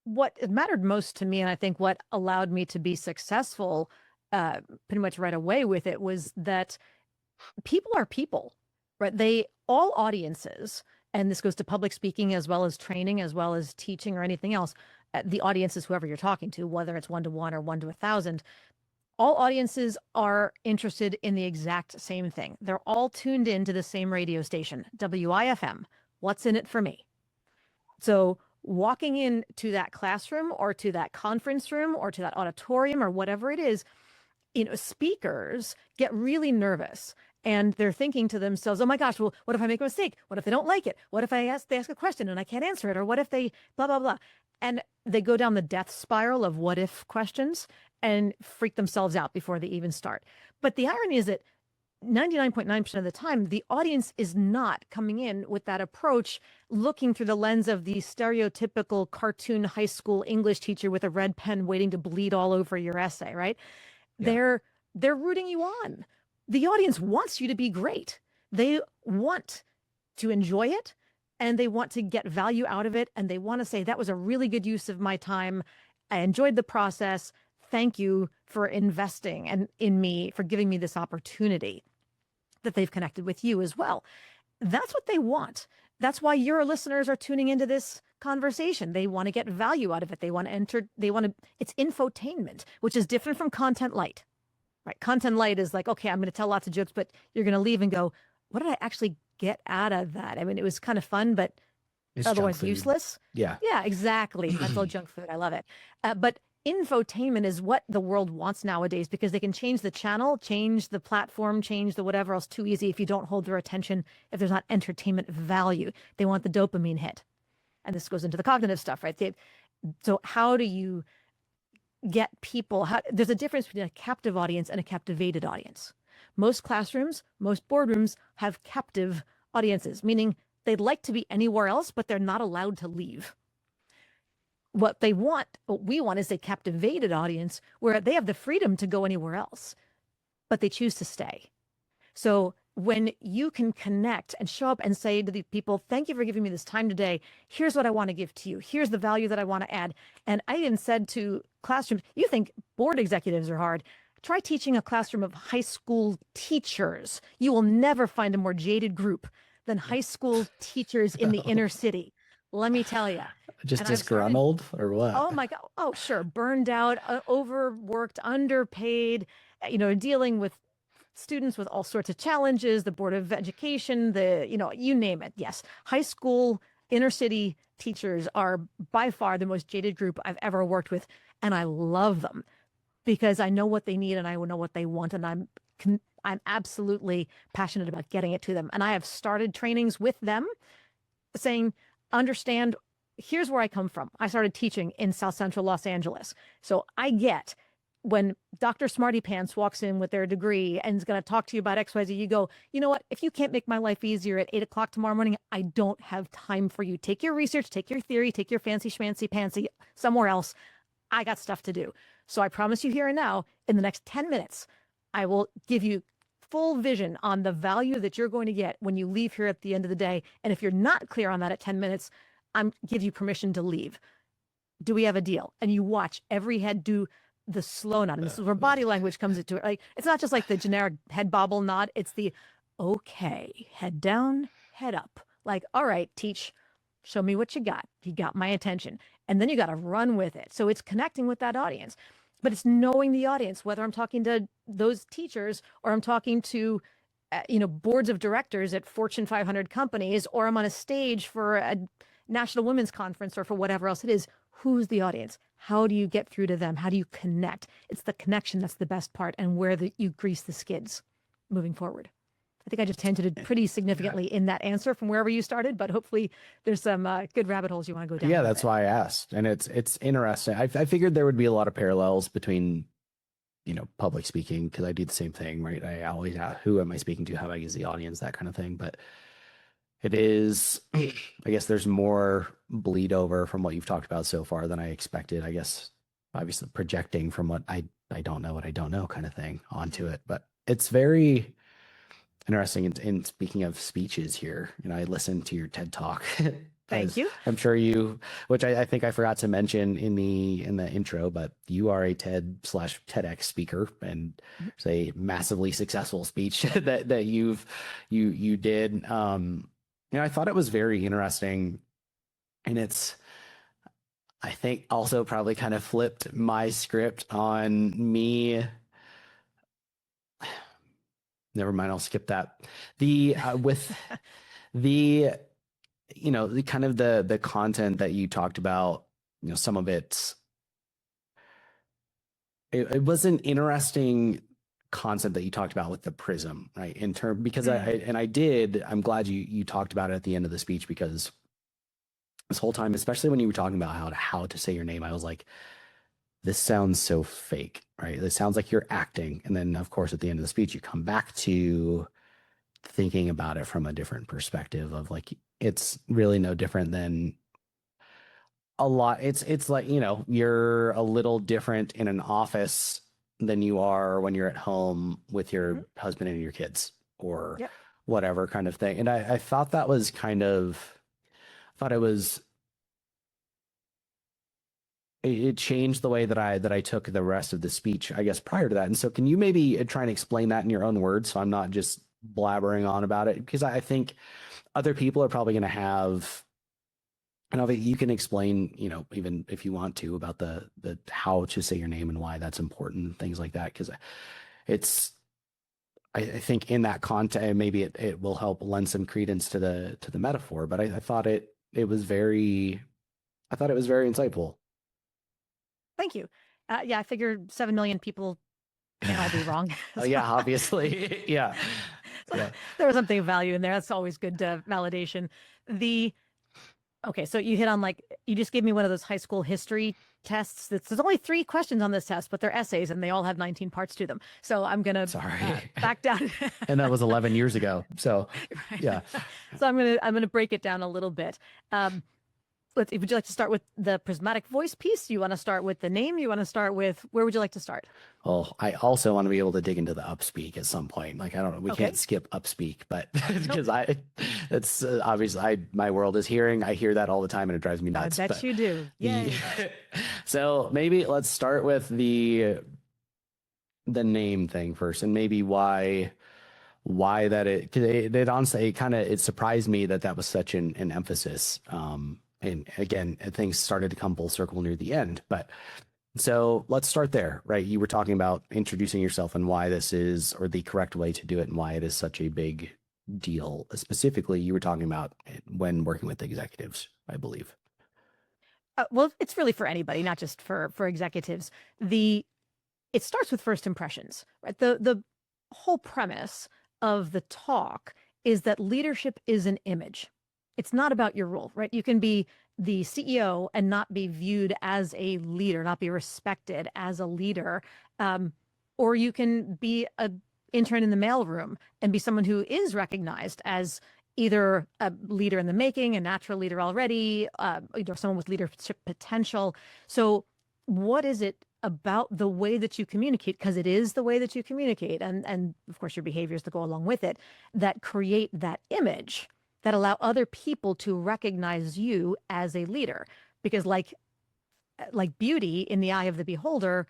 what mattered most to me, and I think what allowed me to be successful pretty much right away with it, was that people are people, right? All audiences, and this goes to public speaking as well as training, as well as teaching or anything else. The audience is whoever you're talking to, whether it's 1-to-1 or 1-to-1,000. All audiences are interested in the exact same thing. They're all tuned into the same radio station, WIFM. What's in it for me? So walking into that classroom or to that conference room or to that auditorium or whatever it is, speakers get really nervous and they're thinking to themselves, oh my gosh, well, what if I make a mistake? What if they don't like it? What if they ask a question and I can't answer it? Or what if they blah, blah, blah. And they go down the death spiral of what if questions and freak themselves out before they even start. But the irony is that 99.9% of the time, the audience is not coming in with that approach, looking through the lens of the stereotypical cartoon high school English teacher with a red pen waiting to bleed all over your essay, right? Yeah. They're rooting you on. The audience wants you to be great. They want to enjoy it and they want to get value out of it. And they want to say, that was a really good use of my time. I enjoyed the process. Thank you for investing and in me, for giving me this opportunity, that they've connected with you as well. That's what they want. That's why your listeners are tuning into this conversation. They want to get value out of it. They want to it's infotainment, which is different from content light, right? Content light is like, okay, I'm going to tell lots of jokes, but you're going to leave and go, what did I actually get out of that? I mean, it was kind of fun, but It's junk otherwise food. useless. Yeah. Yeah, exactly. That's all junk food. I love it. But infotainment is what the world wants nowadays because they can change the channel, change the platform, change the whatever else too easy if you don't hold their attention, if there's not entertainment value. They want the dopamine hit. And this goes into the cognitive stuff, right? So how do you get people? There's a difference between a captive audience and a captivated audience. Most classrooms, most boardrooms have captive audiences, meaning they'd like to be anywhere else, but they're not allowed to leave. What we want is a captivated audience where they have the freedom to go anywhere else, but they choose to stay. So when you can connect and show up and say to the people, thank you for giving me this time today. Here's what I want to give to you. Here's the value that I want to add. And I even said to classrooms, you think board executives are hard. Try teaching a classroom of high school teachers. You will never find a more jaded group than high school teachers in the inner city. Let me tell you. Just disgruntled or what? Oh my God. Oh, sure. Burned out, overworked, underpaid, dealing with students with all sorts of challenges, the Board of Education, you name it. Yes, high school, inner city teachers are by far the most jaded group I've ever worked with. And I love them because I know what they need and I know what they want. And I'm absolutely passionate about getting it to them. And I have started trainings with them saying, understand, here's where I come from. I started teaching in South Central Los Angeles. So I get when Dr. Smarty Pants walks in with their degree and is going to talk to you about XYZ, you go, you know what? If you can't make my life easier at 8 o'clock tomorrow morning, I don't have time for you. Take your research, take your theory, take your fancy schmancy pantsy somewhere else. I got stuff to do. So I promise you here and now, in the next 10 minutes, I will give you full vision on the value that you're going to get when you leave here at the end of the day. And if you're not clear on that at 10 minutes, I'm give you permission to leave. Do we have a deal? And you watch every head do the slow nod. And this is where body language comes into it. Like, it's not just like the generic head bobble nod. It's the, okay, head down, head up. Like, all right, teach, show me what you got. You got my attention. And then you got to run with it. So it's connecting with that audience, but it's knowing the audience, whether I'm talking to those teachers or I'm talking to, boards of directors at Fortune 500 companies, or I'm on a stage for a National Women's Conference or for whatever else it is. Who's the audience? How do you get through to them? How do you connect? It's the connection that's the best part, and where you grease the skids moving forward. I think I just hinted pretty significantly in that answer from wherever you started, but hopefully there's some good rabbit holes you want to go down. Yeah, that's why I asked. And it's interesting. I figured there would be a lot of parallels between, public speaking, because I do the same thing, right? I always ask, who am I speaking to? How do I use the audience? That kind of thing. But it is, I guess there's more bleed over from what you've talked about so far than I expected. I guess, obviously projecting from what I don't know what I don't know kind of thing onto it. But it's very interesting. In speaking of speeches here, I listened to your TED Talk. Thank you. I'm sure which I think I forgot to mention in the intro, but you are a TED/TEDx speaker, and it's a massively successful speech that you did. I thought it was very interesting, and I think also probably kind of flipped my script on me. Never mind, I'll skip that. With the the kind of the content that you talked about, some of it was an interesting concept that you talked about with the prism, right? Because I'm glad you talked about it at the end of the speech, because this whole time, especially when you were talking about how to say your name, I was like, this sounds so fake, right? This sounds like you're acting. And then of course, at the end of the speech, you come back to thinking about it from a different perspective of like, it's really no different than a lot. It's like, you're a little different in an office than you are when you're at home with your husband and your kids, or whatever kind of thing. And I thought that was it changed the way that I took the rest of the speech, I guess, prior to that. And so can you maybe try and explain that in your own words, so I'm not just blabbering on about it? Because I think other people are probably going to have, and you can explain, even if you want to, about the how to say your name and why that's important, things like that. Because I think in that context, maybe it will help lend some credence to the metaphor. But I thought it was very insightful. Thank you. I figured 7 million people can't all be wrong. Oh, yeah, obviously. Yeah. So there was something of value in there. That's always good validation. Okay, so you hit on, like, you just gave me one of those high school history tests. There's only 3 questions on this test, but they're essays and they all have 19 parts to them. So I'm going to back down. And that was 11 years ago. So, yeah. So I'm going to break it down a little bit. Would you like to start with the prismatic voice piece? You want to start with the name? You want to start with, where would you like to start? Well, I also want to be able to dig into the upspeak at some point. Like, I don't know, we can't skip upspeak, but because it's obviously my world is hearing. I hear that all the time and it drives me nuts. I bet you do. Yay. So maybe let's start with the name thing first, and maybe why that it honestly, it surprised me that was such an emphasis. And again, things started to come full circle near the end, but So let's start there, right? You were talking about introducing yourself and why this is, or the correct way to do it and why it is such a big deal. Specifically, you were talking about when working with executives, I believe. Well, it's really for anybody, not just for executives. It starts with first impressions, right? The whole premise of the talk is that leadership is an image. It's not about your role, right? You can be the CEO and not be viewed as a leader, not be respected as a leader. Or you can be an intern in the mailroom and be someone who is recognized as either a leader in the making, a natural leader already, someone with leadership potential. So what is it about the way that you communicate, because it is the way that you communicate, and of course your behaviors that go along with it, that create that image that allow other people to recognize you as a leader? Because like beauty in the eye of the beholder,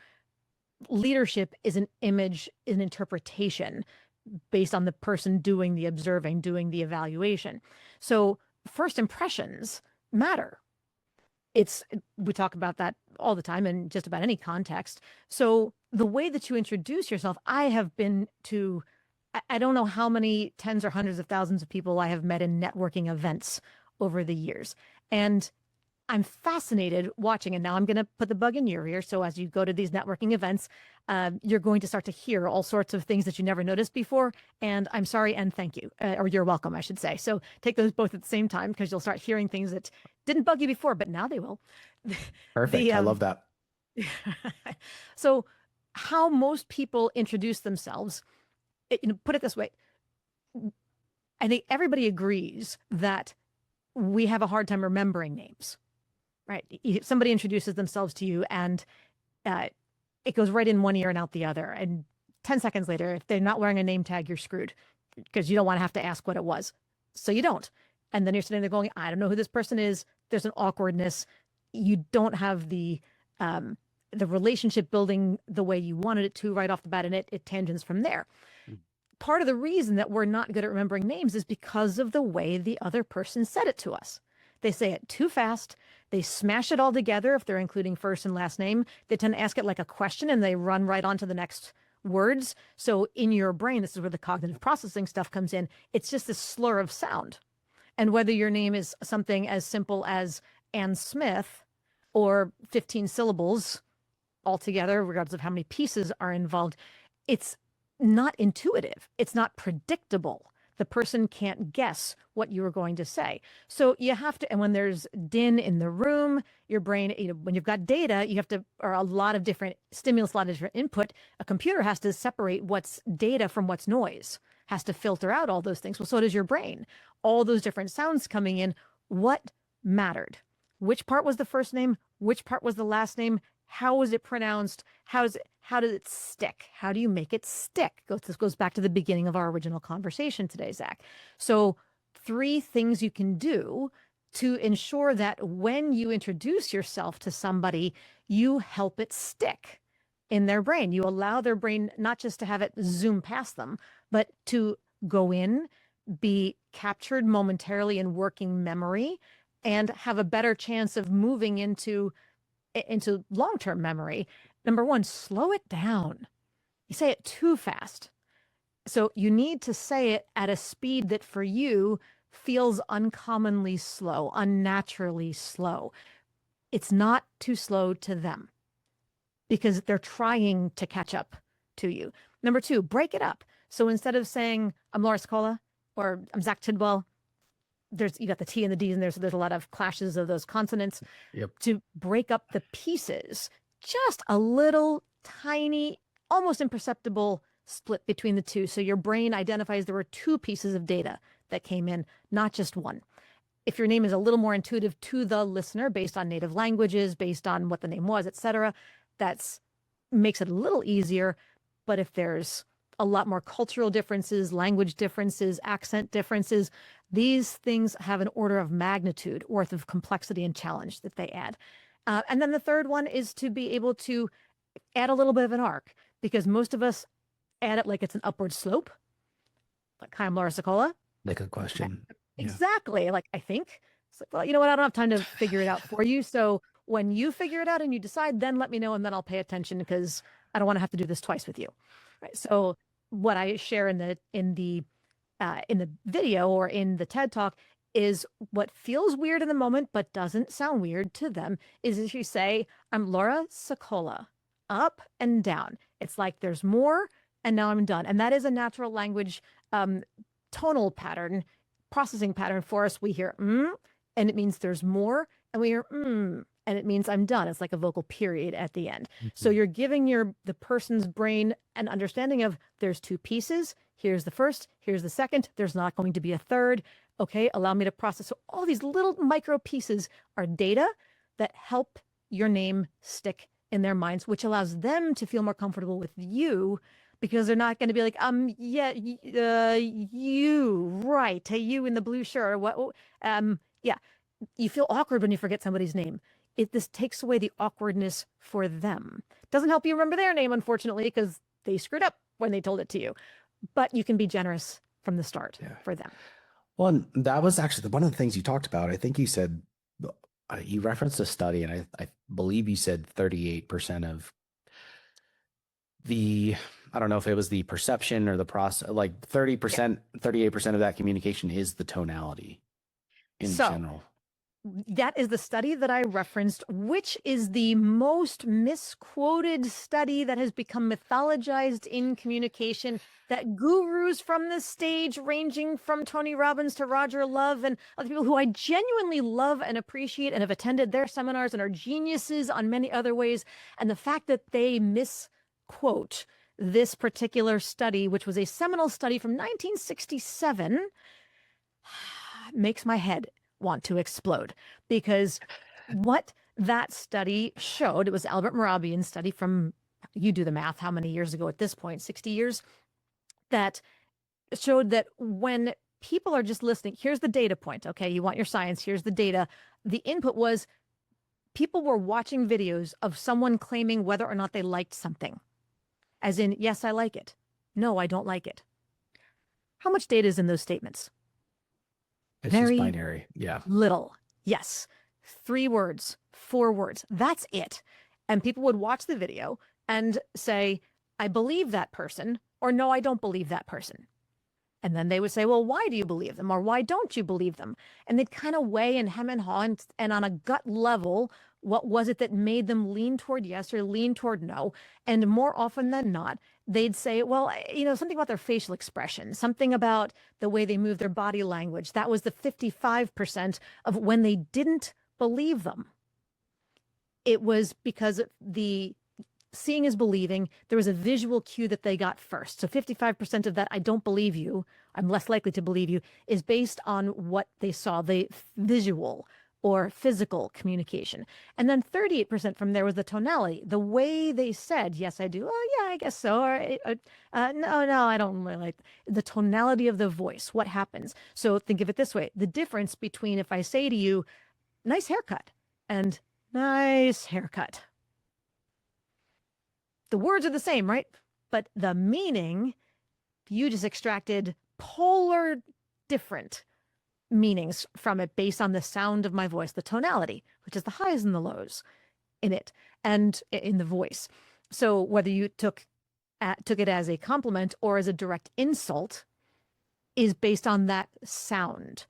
leadership is an image, an interpretation based on the person doing the observing, doing the evaluation. So first impressions matter. We talk about that all the time in just about any context. So the way that you introduce yourself, I have been to, I don't know how many tens or hundreds of thousands of people I have met in networking events over the years. And I'm fascinated watching, and now I'm going to put the bug in your ear. So as you go to these networking events, you're going to start to hear all sorts of things that you never noticed before. And I'm sorry and thank you, or you're welcome, I should say. So take those both at the same time, because you'll start hearing things that didn't bug you before, but now they will. Perfect. The I love that. So how most people introduce themselves, put it this way, I think everybody agrees that we have a hard time remembering names. Right. Somebody introduces themselves to you and it goes right in one ear and out the other. And 10 seconds later, if they're not wearing a name tag, you're screwed, because you don't want to have to ask what it was. So you don't. And then you're sitting there going, I don't know who this person is. There's an awkwardness. You don't have the relationship building the way you wanted it to right off the bat, and it tangents from there. Part of the reason that we're not good at remembering names is because of the way the other person said it to us. They say it too fast. They smash it all together if they're including first and last name. They tend to ask it like a question and they run right on to the next words. So in your brain, this is where the cognitive processing stuff comes in. It's just this slur of sound. And whether your name is something as simple as Ann Smith or 15 syllables altogether, regardless of how many pieces are involved, it's not intuitive. It's not predictable. The person can't guess what you are going to say. So you have to, and when there's din in the room, your brain, when you've got data, you have to, or a lot of different stimulus, a lot of different input, a computer has to separate what's data from what's noise, has to filter out all those things. Well, so does your brain. All those different sounds coming in, what mattered? Which part was the first name? Which part was the last name? How was it pronounced? How did it stick? How do you make it stick? This goes back to the beginning of our original conversation today, Zach. So 3 things you can do to ensure that when you introduce yourself to somebody, you help it stick in their brain. You allow their brain not just to have it zoom past them, but to go in, be captured momentarily in working memory, and have a better chance of moving into long-term memory. Number 1, slow it down. You say it too fast. So you need to say it at a speed that for you feels uncommonly slow, unnaturally slow. It's not too slow to them because they're trying to catch up to you. Number 2, break it up. So instead of saying, I'm Laura Sicola or I'm Zach Tidwell, you got the T and the D in there, so there's a lot of clashes of those consonants. Yep. To break up the pieces, just a little tiny, almost imperceptible split between the two. So your brain identifies there were 2 pieces of data that came in, not just one. If your name is a little more intuitive to the listener based on native languages, based on what the name was, etc., that makes it a little easier. But if there's a lot more cultural differences, language differences, accent differences, these things have an order of magnitude worth of complexity and challenge that they add. And then the third one is to be able to add a little bit of an arc, because most of us add it like it's an upward slope. Like, hi, I'm Laura Sicola. Like a question. Exactly. Like, I think. It's like, well, you know what? I don't have time to figure it out for you. So when you figure it out and you decide, then let me know, and then I'll pay attention, because I don't want to have to do this twice with you. Right. So what I share in the video or in the TED talk is what feels weird in the moment but doesn't sound weird to them is if you say, I'm Laura Sicola, up and down. It's like there's more, and now I'm done. And that is a natural language tonal pattern, processing pattern for us. We hear and it means there's more, and we hear and it means I'm done. It's like a vocal period at the end. So you're giving the person's brain an understanding of there's two pieces. Here's the first, here's the second. There's not going to be a third. Okay, allow me to process. So all these little micro pieces are data that help your name stick in their minds, which allows them to feel more comfortable with you, because they're not going to be like, yeah, you, right, hey, you in the blue shirt, what, yeah, you feel awkward when you forget somebody's name. This takes away the awkwardness for them. Doesn't help you remember their name, unfortunately, because they screwed up when they told it to you. But you can be generous from the start for them. Well, and that was actually one of the things you talked about. I think you said, you referenced a study, and I believe you said 38% of I don't know if it was the perception or the process, like 30%, 38% of that communication is the tonality in general. That is the study that I referenced, which is the most misquoted study that has become mythologized in communication, that gurus from the stage, ranging from Tony Robbins to Roger Love and other people who I genuinely love and appreciate and have attended their seminars and are geniuses on many other ways. And the fact that they misquote this particular study, which was a seminal study from 1967, makes my head want to explode, because what that study showed, it was Albert Mehrabian's study from, you do the math, how many years ago at this point, 60 years, that showed that when people are just listening, here's the data point. Okay, you want your science, here's the data. The input was people were watching videos of someone claiming whether or not they liked something. As in, yes, I like it. No, I don't like it. How much data is in those statements? It's Very just binary. Yeah. little. Yes. 3 words, 4 words. That's it. And people would watch the video and say, I believe that person, or no, I don't believe that person. And then they would say, well, why do you believe them? Or why don't you believe them? And they'd kind of weigh and hem and haw, and on a gut level, what was it that made them lean toward yes or lean toward no? And more often than not, they'd say, well, something about their facial expression, something about the way they move their body language. That was the 55% of when they didn't believe them. It was because the seeing is believing. There was a visual cue that they got first. So 55% of that, I don't believe you, I'm less likely to believe you, is based on what they saw, the visual or physical communication. And then 38% from there was the tonality, the way they said, yes, I do. Oh, yeah, I guess so. Or, no, I don't really like the tonality of the voice. What happens? So think of it this way. The difference between if I say to you, nice haircut, and nice haircut. The words are the same, right? But the meaning, you just extracted polar different meanings from it based on the sound of my voice, the tonality, which is the highs and the lows in it and in the voice. So whether you took it as a compliment or as a direct insult is based on that sound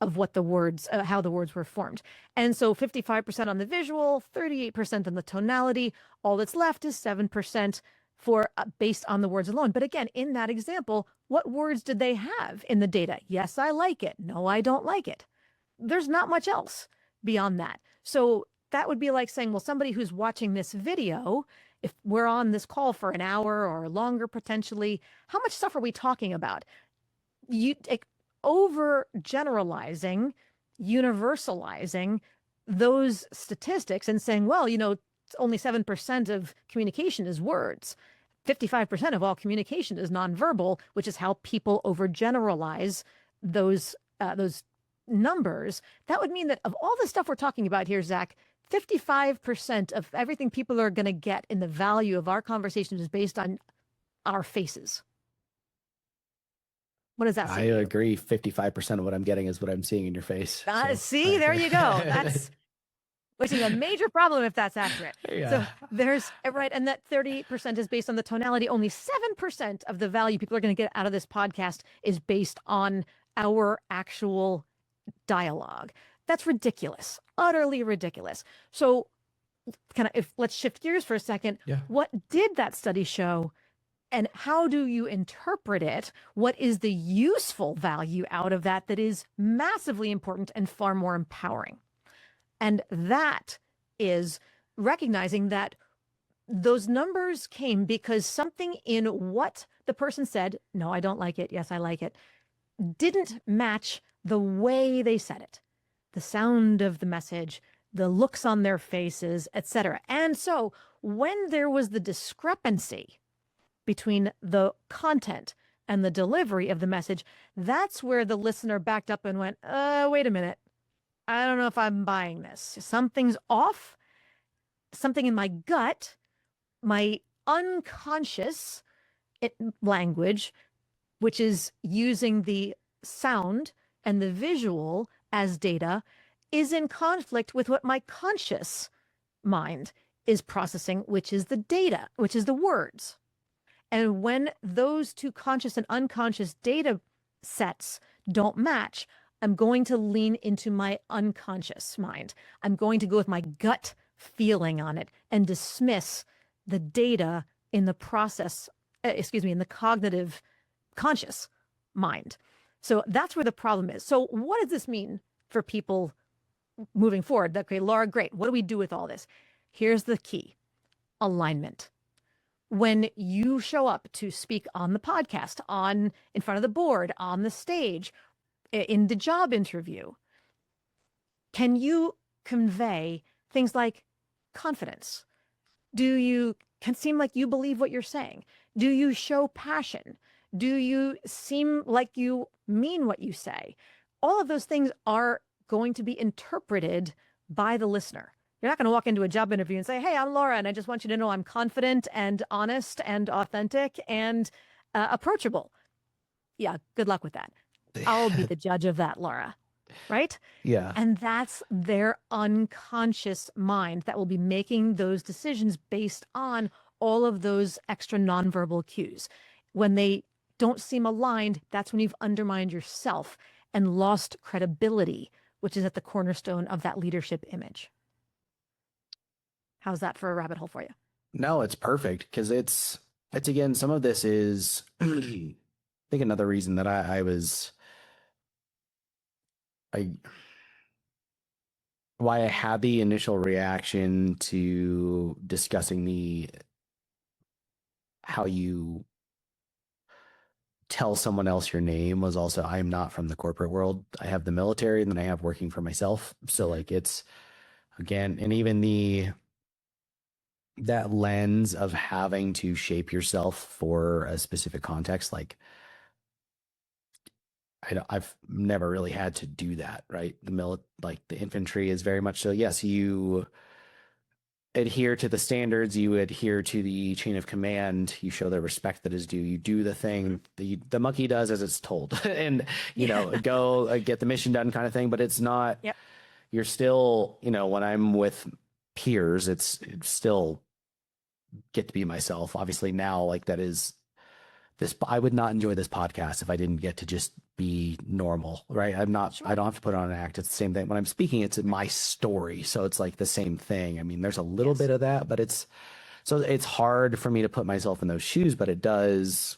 of what the words, how the words were formed. And so 55% on the visual, 38% on the tonality. All that's left is 7% for based on the words alone. But again, in that example, what words did they have in the data? Yes, I like it. No, I don't like it. There's not much else beyond that. So that would be like saying, well, somebody who's watching this video, if we're on this call for an hour or longer potentially, how much stuff are we talking about? You over generalizing, universalizing those statistics and saying, well, only 7% of communication is words. 55% of all communication is nonverbal, which is how people overgeneralize those numbers. That would mean that of all the stuff we're talking about here, Zach, 55% of everything people are going to get in the value of our conversation is based on our faces. What does that say? I agree. 55% of what I'm getting is what I'm seeing in your face. See, there you go. which is a major problem if that's accurate. Yeah. So there's, right, and that 30% is based on the tonality. Only 7% of the value people are going to get out of this podcast is based on our actual dialogue. That's ridiculous, utterly ridiculous. So let's shift gears for a second. Yeah. What did that study show? And how do you interpret it? What is the useful value out of that is massively important and far more empowering? And that is recognizing that those numbers came because something in what the person said, no, I don't like it, yes, I like it, didn't match the way they said it, the sound of the message, the looks on their faces, etc. And so when there was the discrepancy between the content and the delivery of the message, that's where the listener backed up and went, wait a minute. I don't know if I'm buying this. Something's off. Something in my gut, my unconscious language, which is using the sound and the visual as data, is in conflict with what my conscious mind is processing, which is the data, which is the words. And when those two conscious and unconscious data sets don't match, I'm going to lean into my unconscious mind. I'm going to go with my gut feeling on it and dismiss the data in the process, in the cognitive conscious mind. So that's where the problem is. So what does this mean for people moving forward? Okay, Laura, great. What do we do with all this? Here's the key: alignment. When you show up to speak on the podcast, in front of the board, on the stage, in the job interview, can you convey things like confidence? Can seem like you believe what you're saying? Do you show passion? Do you seem like you mean what you say? All of those things are going to be interpreted by the listener. You're not going to walk into a job interview and say, hey, I'm Laura, and I just want you to know I'm confident and honest and authentic and approachable. Yeah, good luck with that. I'll be the judge of that, Laura. Right? Yeah. And that's their unconscious mind that will be making those decisions based on all of those extra nonverbal cues. When they don't seem aligned, that's when you've undermined yourself and lost credibility, which is at the cornerstone of that leadership image. How's that for a rabbit hole for you? No, it's perfect because it's again, some of this is, I think another reason that why I had the initial reaction to discussing how you tell someone else your name was also, I'm not from the corporate world. I have the military and then I have working for myself. So like it's, again, and even that lens of having to shape yourself for a specific context, like I've never really had to do that, right? Like the infantry is very much so, yes, you adhere to the standards, you adhere to the chain of command, you show the respect that is due, you do the thing the monkey does as it's told, and go get the mission done kind of thing. But it's not, Yep. You're still, when I'm with peers, it's still get to be myself. Obviously now, like that is this, I would not enjoy this podcast if I didn't get to just be normal, right? I'm not, Sure. I don't have to put on an act. It's the same thing when I'm speaking, it's my story. So it's like the same thing. I mean, there's a little bit of that, but it's hard for me to put myself in those shoes, but it does.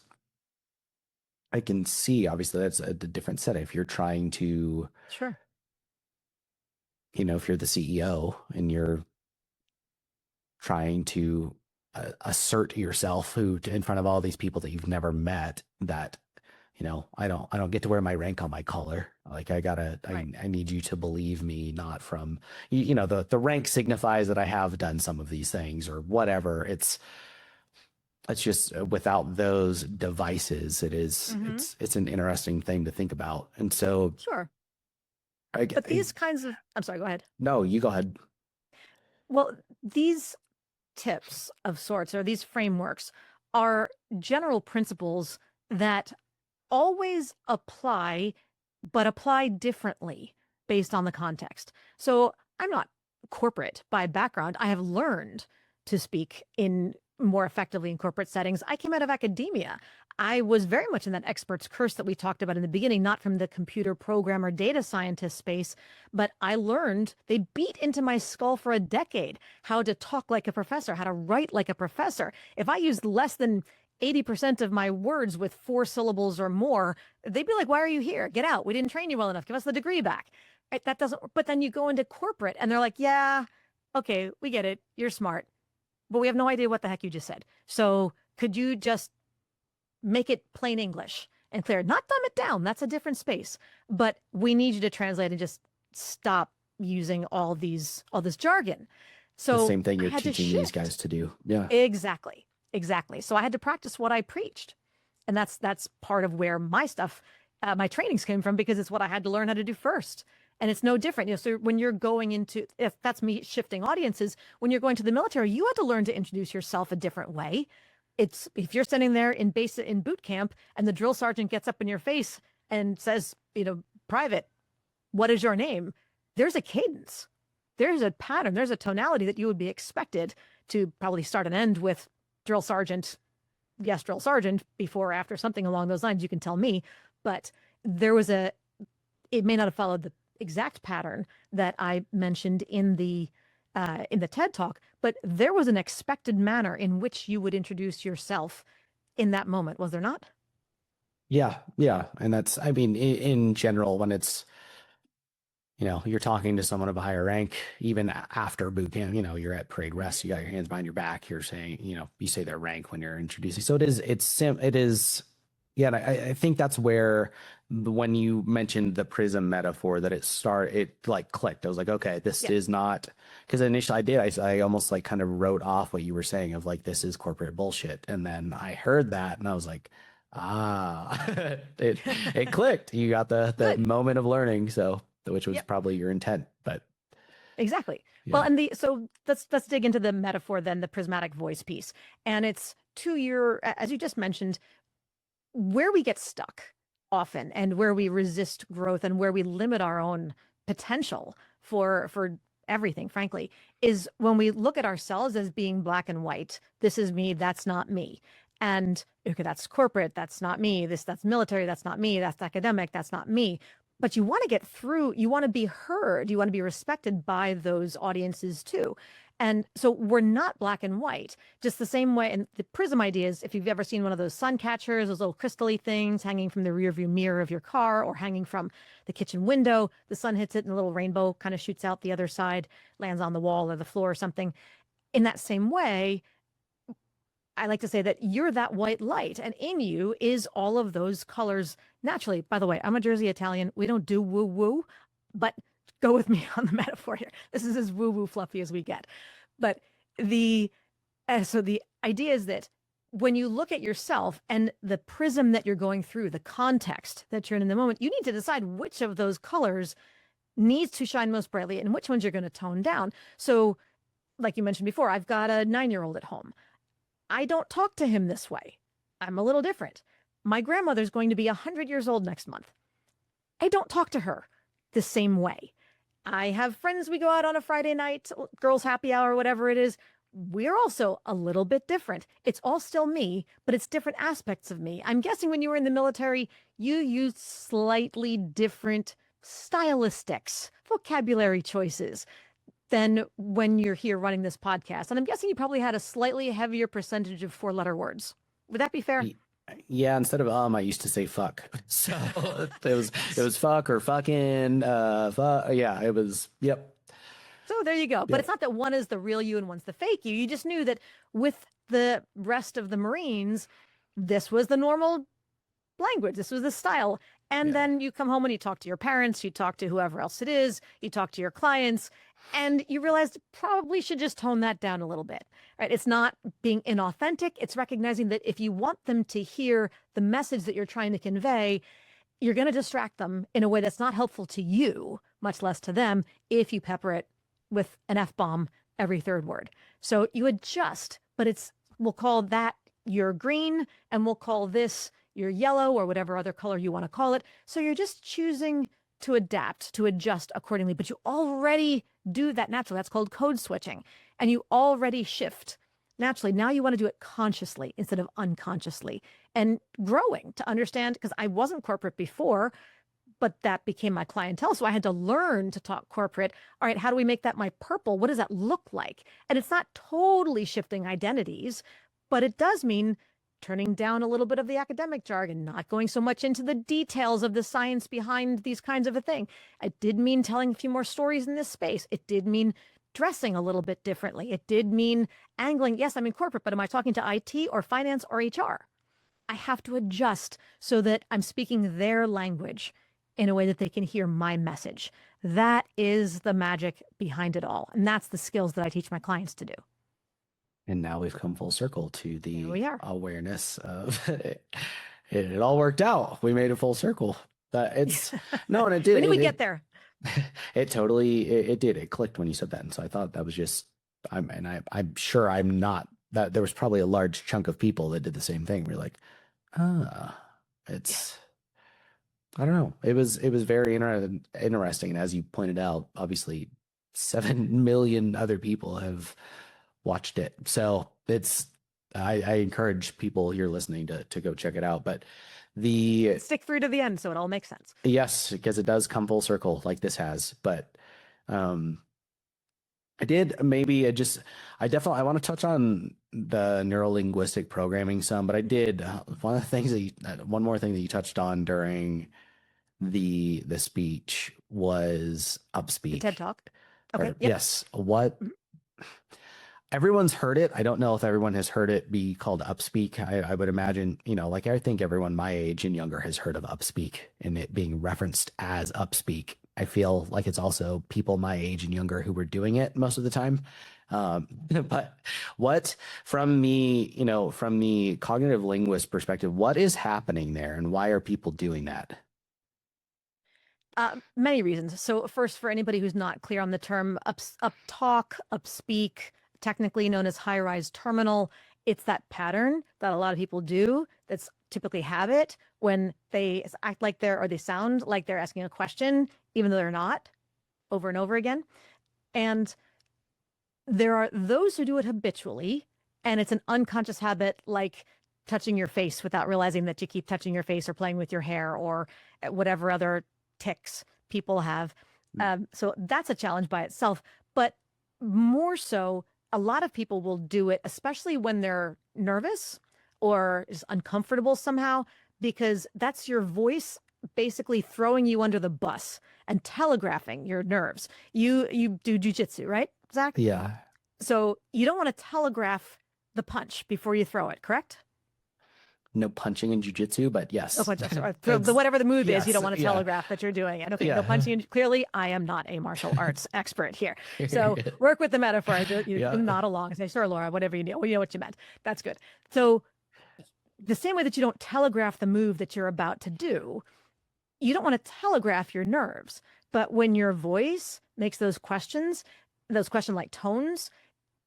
I can see, obviously that's a different setting. If you're trying to, Sure. if you're the CEO and you're trying to assert yourself in front of all these people that you've never met, that I don't get to wear my rank on my collar. Like I need you to believe me, not from the rank signifies that I have done some of these things or whatever. It's just without those devices, it's an interesting thing to think about. And so Sure. But these kinds of, I'm sorry, go ahead. No, you go ahead. Well, these tips of sorts, or these frameworks, are general principles that always apply, but apply differently based on the context. So I'm not corporate by background. I have learned to speak in more effectively in corporate settings. I came out of academia. I was very much in that expert's curse that we talked about in the beginning, not from the computer programmer data scientist space, but I learned, they beat into my skull for a decade how to talk like a professor, how to write like a professor. If I used less than 80% of my words with 4 syllables or more, they'd be like, why are you here? Get out. We didn't train you well enough. Give us the degree back. Right? That doesn't, but then you go into corporate and they're like, yeah, okay, we get it. You're smart, but we have no idea what the heck you just said. So could you just make it plain English and clear, not dumb it down. That's a different space, but we need you to translate and just stop using all this jargon. So the same thing you're I had to teaching these shift. guys to do. Yeah. Exactly. Exactly. So I had to practice what I preached. And that's part of where my stuff, my trainings came from, because it's what I had to learn how to do first. And it's no different. You know, so when you're going into, if that's me shifting audiences, when you're going to the military, you had to learn to introduce yourself a different way. It's, if you're standing there in boot camp and the drill sergeant gets up in your face and says, you know, private, what is your name? There's a cadence. There's a pattern. There's a tonality that you would be expected to probably start and end with drill sergeant, yes, drill sergeant, before or after, something along those lines. You can tell me, but there was it may not have followed the exact pattern that I mentioned in the TED talk, but there was an expected manner in which you would introduce yourself in that moment, was there not? Yeah. Yeah. And that's, I mean, in general, when it's, you know, you're talking to someone of a higher rank, even after boot camp, you know, you're at parade rest, you got your hands behind your back, you're saying, you know, you say their rank when you're introducing. So it is. Yeah. And I think that's where, when you mentioned the prism metaphor, that it like clicked. I was like, okay, this is not, because initially I almost like kind of wrote off what you were saying of like, this is corporate bullshit. And then I heard that and I was like, it clicked. You got the Good. moment of learning. So, which was Yep. probably your intent, but Exactly. yeah. Well, and so let's dig into the metaphor then, the prismatic voice piece. And it's to your, as you just mentioned, where we get stuck often and where we resist growth and where we limit our own potential for everything, frankly, is when we look at ourselves as being black and white. This is me, that's not me. And okay, that's corporate, that's not me. That's military, that's not me. That's academic, that's not me. But you want to get through, you want to be heard, you want to be respected by those audiences too. And so we're not black and white, just the same way. And the prism idea is, if you've ever seen one of those sun catchers, those little crystally things hanging from the rear view mirror of your car or hanging from the kitchen window, the sun hits it and the little rainbow kind of shoots out the other side, lands on the wall or the floor or something. In that same way, I like to say that you're that white light, and in you is all of those colors naturally. By the way, I'm a Jersey Italian. We don't do woo woo, but go with me on the metaphor here. This is as woo woo fluffy as we get. But so the idea is that when you look at yourself and the prism that you're going through, the context that you're in the moment, you need to decide which of those colors needs to shine most brightly and which ones you're going to tone down. So, like you mentioned before, I've got a 9-year-old at home. I don't talk to him this way. I'm a little different. My grandmother's going to be 100 years old next month. I don't talk to her the same way. I have friends, we go out on a Friday night, girls' happy hour, whatever it is. We're also a little bit different. It's all still me, but it's different aspects of me. I'm guessing when you were in the military, you used slightly different stylistics, vocabulary choices than when you're here running this podcast. And I'm guessing you probably had a slightly heavier percentage of 4-letter words. Would that be fair? Yeah, instead of I used to say fuck. So it was fuck or fucking fuck. Yeah, it was yep. So there you go. But it's not that one is the real you and one's the fake you. You just knew that with the rest of the Marines, this was the normal language. This was the style. And then you come home and you talk to your parents, you talk to whoever else it is, you talk to your clients, and you realize probably should just tone that down a little bit, right? It's not being inauthentic. It's recognizing that if you want them to hear the message that you're trying to convey, you're going to distract them in a way that's not helpful to you, much less to them, if you pepper it with an F-bomb every third word. So you adjust, but we'll call that your green, and we'll call this your yellow or whatever other color you want to call it. So you're just choosing to adapt, to adjust accordingly, but you already do that naturally. That's called code switching. And you already shift naturally. Now you want to do it consciously instead of unconsciously, and growing to understand, because I wasn't corporate before, but that became my clientele. So I had to learn to talk corporate. All right, how do we make that my purple? What does that look like? And it's not totally shifting identities, but it does mean turning down a little bit of the academic jargon, not going so much into the details of the science behind these kinds of a thing. It did mean telling a few more stories in this space. It did mean dressing a little bit differently. It did mean angling. Yes, I'm in corporate, but am I talking to IT or finance or HR? I have to adjust so that I'm speaking their language in a way that they can hear my message. That is the magic behind it all. And that's the skills that I teach my clients to do. And now we've come full circle to the There we are. awareness of it all worked out. We made a full circle. It's no, and it did. When did we get there? It totally, it did. It clicked when you said that. And so I thought that was just, I'm sure I'm not, that there was probably a large chunk of people that did the same thing. We're like, it's, I don't know. It was very interesting. And as you pointed out, obviously 7 million other people have watched it. So it's, I encourage people here listening to go check it out. But stick through to the end so it all makes sense. Yes, because it does come full circle like this has. But I definitely, I want to touch on the neurolinguistic programming some, but I did one of the things one more thing that you touched on during the speech was upspeak. The TED Talk. Okay. Yep. Yes. What? Everyone's heard it. I don't know if everyone has heard it be called upspeak. I would imagine, like I think everyone my age and younger has heard of upspeak and it being referenced as upspeak. I feel like it's also people my age and younger who were doing it most of the time. But what from the cognitive linguist perspective, what is happening there and why are people doing that? Many reasons. So first, for anybody who's not clear on the term uptalk, upspeak, technically known as high-rise terminal, it's that pattern that a lot of people do that's typically habit when they act like they sound like they're asking a question, even though they're not, over and over again. And there are those who do it habitually, and it's an unconscious habit, like touching your face without realizing that you keep touching your face or playing with your hair or whatever other tics people have. So that's a challenge by itself. But more so, a lot of people will do it, especially when they're nervous or is uncomfortable somehow, because that's your voice basically throwing you under the bus and telegraphing your nerves. You do jujitsu, right, Zach? Yeah. So you don't want to telegraph the punch before you throw it, correct? No punching in jujitsu, but yes. Whatever the move is, you don't want to telegraph that you're doing it. Okay, no punching. Clearly, I am not a martial arts expert here. So work with the metaphor. You nod along and say, sure, Laura, whatever you know. We know what you meant. That's good. So the same way that you don't telegraph the move that you're about to do, you don't want to telegraph your nerves. But when your voice makes those question-like tones,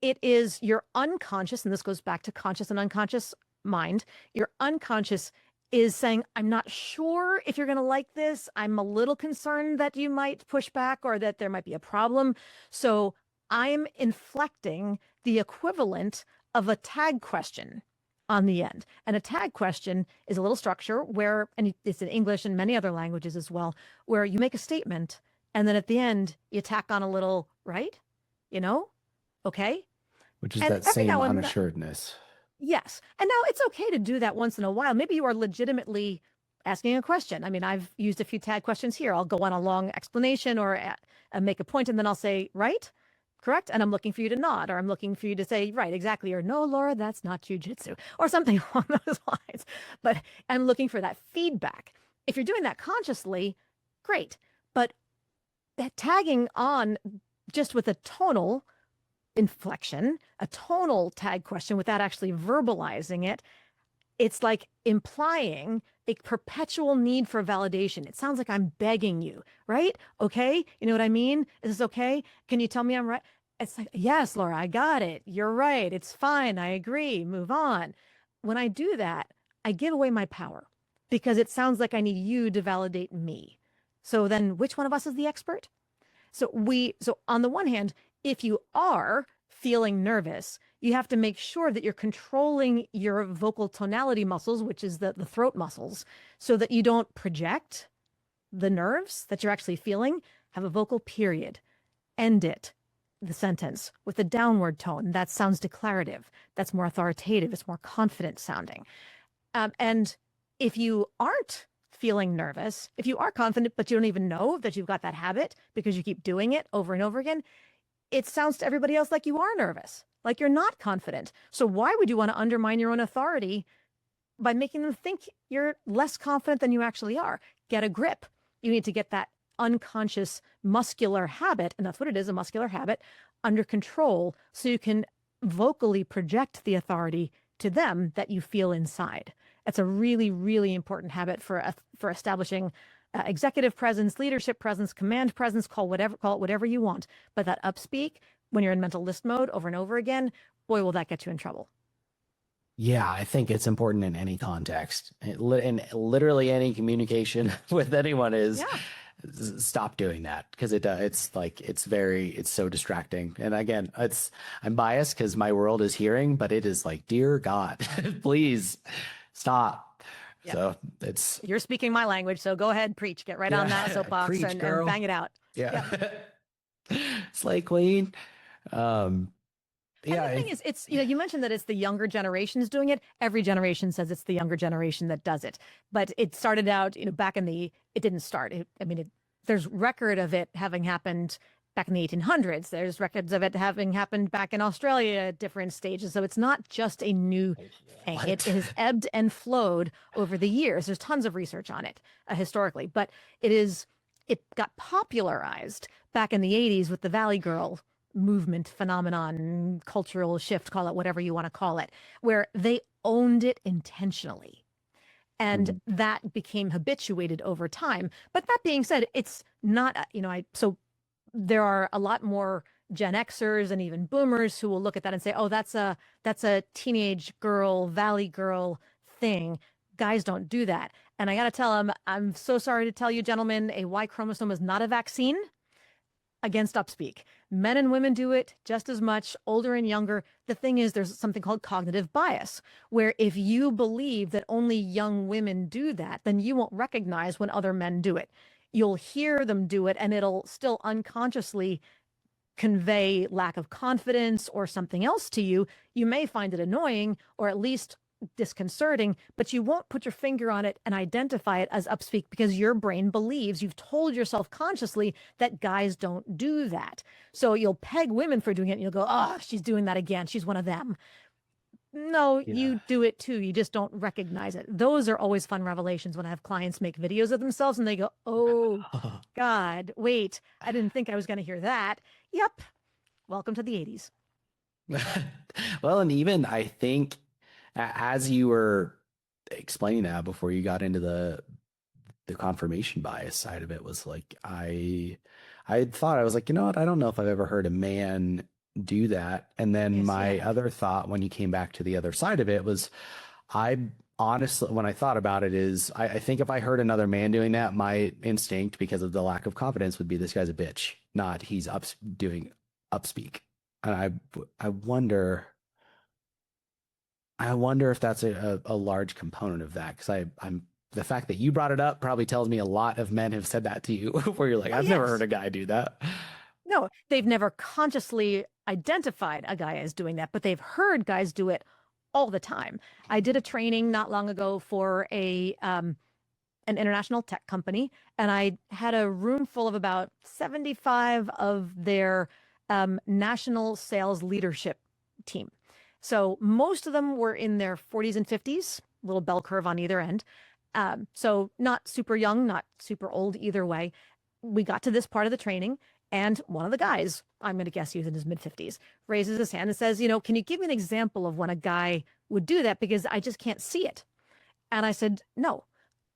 it is your unconscious, and this goes back to conscious and unconscious mind. Your unconscious is saying, I'm not sure if you're going to like this. I'm a little concerned that you might push back or that there might be a problem. So I'm inflecting the equivalent of a tag question on the end. And a tag question is a little structure where, and it's in English and many other languages as well, where you make a statement and then at the end you tack on a little, right? Okay? Which is that same unassuredness. Yes. And now it's okay to do that once in a while. Maybe you are legitimately asking a question. I mean, I've used a few tag questions here. I'll go on a long explanation or make a point, and then I'll say, right, correct? And I'm looking for you to nod, or I'm looking for you to say, right, exactly, or no, Laura, that's not jujitsu, or something along those lines. But I'm looking for that feedback. If you're doing that consciously, great. But that tagging on just with a tonal inflection, a tonal tag question without actually verbalizing it, it's like implying a perpetual need for validation. It sounds like I'm begging you, right? Okay, you know what I mean? Is this okay? Can you tell me I'm right? It's like, yes, Laura, I got it. You're right. It's fine. I agree. Move on. When I do that, I give away my power because it sounds like I need you to validate me. So then which one of us is the expert? So on the one hand, if you are feeling nervous, you have to make sure that you're controlling your vocal tonality muscles, which is the throat muscles, so that you don't project the nerves that you're actually feeling. Have a vocal period. End it, the sentence, with a downward tone. That sounds declarative. That's more authoritative. It's more confident sounding. And if you aren't feeling nervous, if you are confident, but you don't even know that you've got that habit because you keep doing it over and over again, it sounds to everybody else like you are nervous, like you're not confident. So why would you want to undermine your own authority by making them think you're less confident than you actually are? Get a grip. You need to get that unconscious muscular habit, and that's what it is, a muscular habit, under control so you can vocally project the authority to them that you feel inside. That's a really, really important habit for establishing executive presence, leadership presence, command presence, call it whatever you want. But that upspeak, when you're in mental list mode over and over again, boy, will that get you in trouble. Yeah, I think it's important in any context. In literally any communication with anyone is stop doing that, because it's so distracting. And again, I'm biased because my world is hearing, but it is like, dear God, please stop. Yeah. So you're speaking my language, so go ahead, preach, get right on that soapbox. Preach, and bang it out. Yeah. Slay queen. And the thing is, it's, you mentioned that it's the younger generations doing it. Every generation says it's the younger generation that does it. But it started out, it didn't start. There's record of it having happened back in the 1800s. There's records of it having happened back in Australia at different stages. So it's not just a new thing. It has ebbed and flowed over the years. There's tons of research on it historically, but it got popularized back in the 80s with the Valley Girl movement, phenomenon, cultural shift, call it whatever you want to call it, where they owned it intentionally. And that became habituated over time. But that being said, it's not, so there are a lot more Gen Xers and even boomers who will look at that and say, oh, that's a teenage girl, Valley Girl thing. Guys don't do that. And I got to tell them, I'm so sorry to tell you, gentlemen, a Y chromosome is not a vaccine against upspeak. Men and women do it just as much, older and younger. The thing is, there's something called cognitive bias, where if you believe that only young women do that, then you won't recognize when other men do it. You'll hear them do it, and it'll still unconsciously convey lack of confidence or something else to you. You may find it annoying or at least disconcerting, but you won't put your finger on it and identify it as upspeak because your brain believes, you've told yourself consciously that guys don't do that. So you'll peg women for doing it and you'll go, oh, she's doing that again. She's one of them. No, you do it too. You just don't recognize it. Those are always fun revelations when I have clients make videos of themselves and they go, oh, God, wait, I didn't think I was going to hear that. Yep. Welcome to the 80s. Well, and even I think as you were explaining that before you got into the confirmation bias side of it, was like, I thought, I was like, you know what? I don't know if I've ever heard a man do that. And then my other thought when you came back to the other side of it was, I honestly, when I thought about it, is I think if I heard another man doing that, my instinct, because of the lack of confidence, would be, this guy's a bitch, not he's doing upspeak. And I wonder if that's a large component of that, because I'm the fact that you brought it up probably tells me a lot of men have said that to you, where you're like, I've never heard a guy do that. No, they've never consciously identified a guy as doing that, but they've heard guys do it all the time. I did a training not long ago for an international tech company, and I had a room full of about 75 of their national sales leadership team. So most of them were in their 40s and 50s, little bell curve on either end. So not super young, not super old either way. We got to this part of the training, and one of the guys, I'm going to guess he was in his mid-50s, raises his hand and says, can you give me an example of when a guy would do that? Because I just can't see it. And I said, no,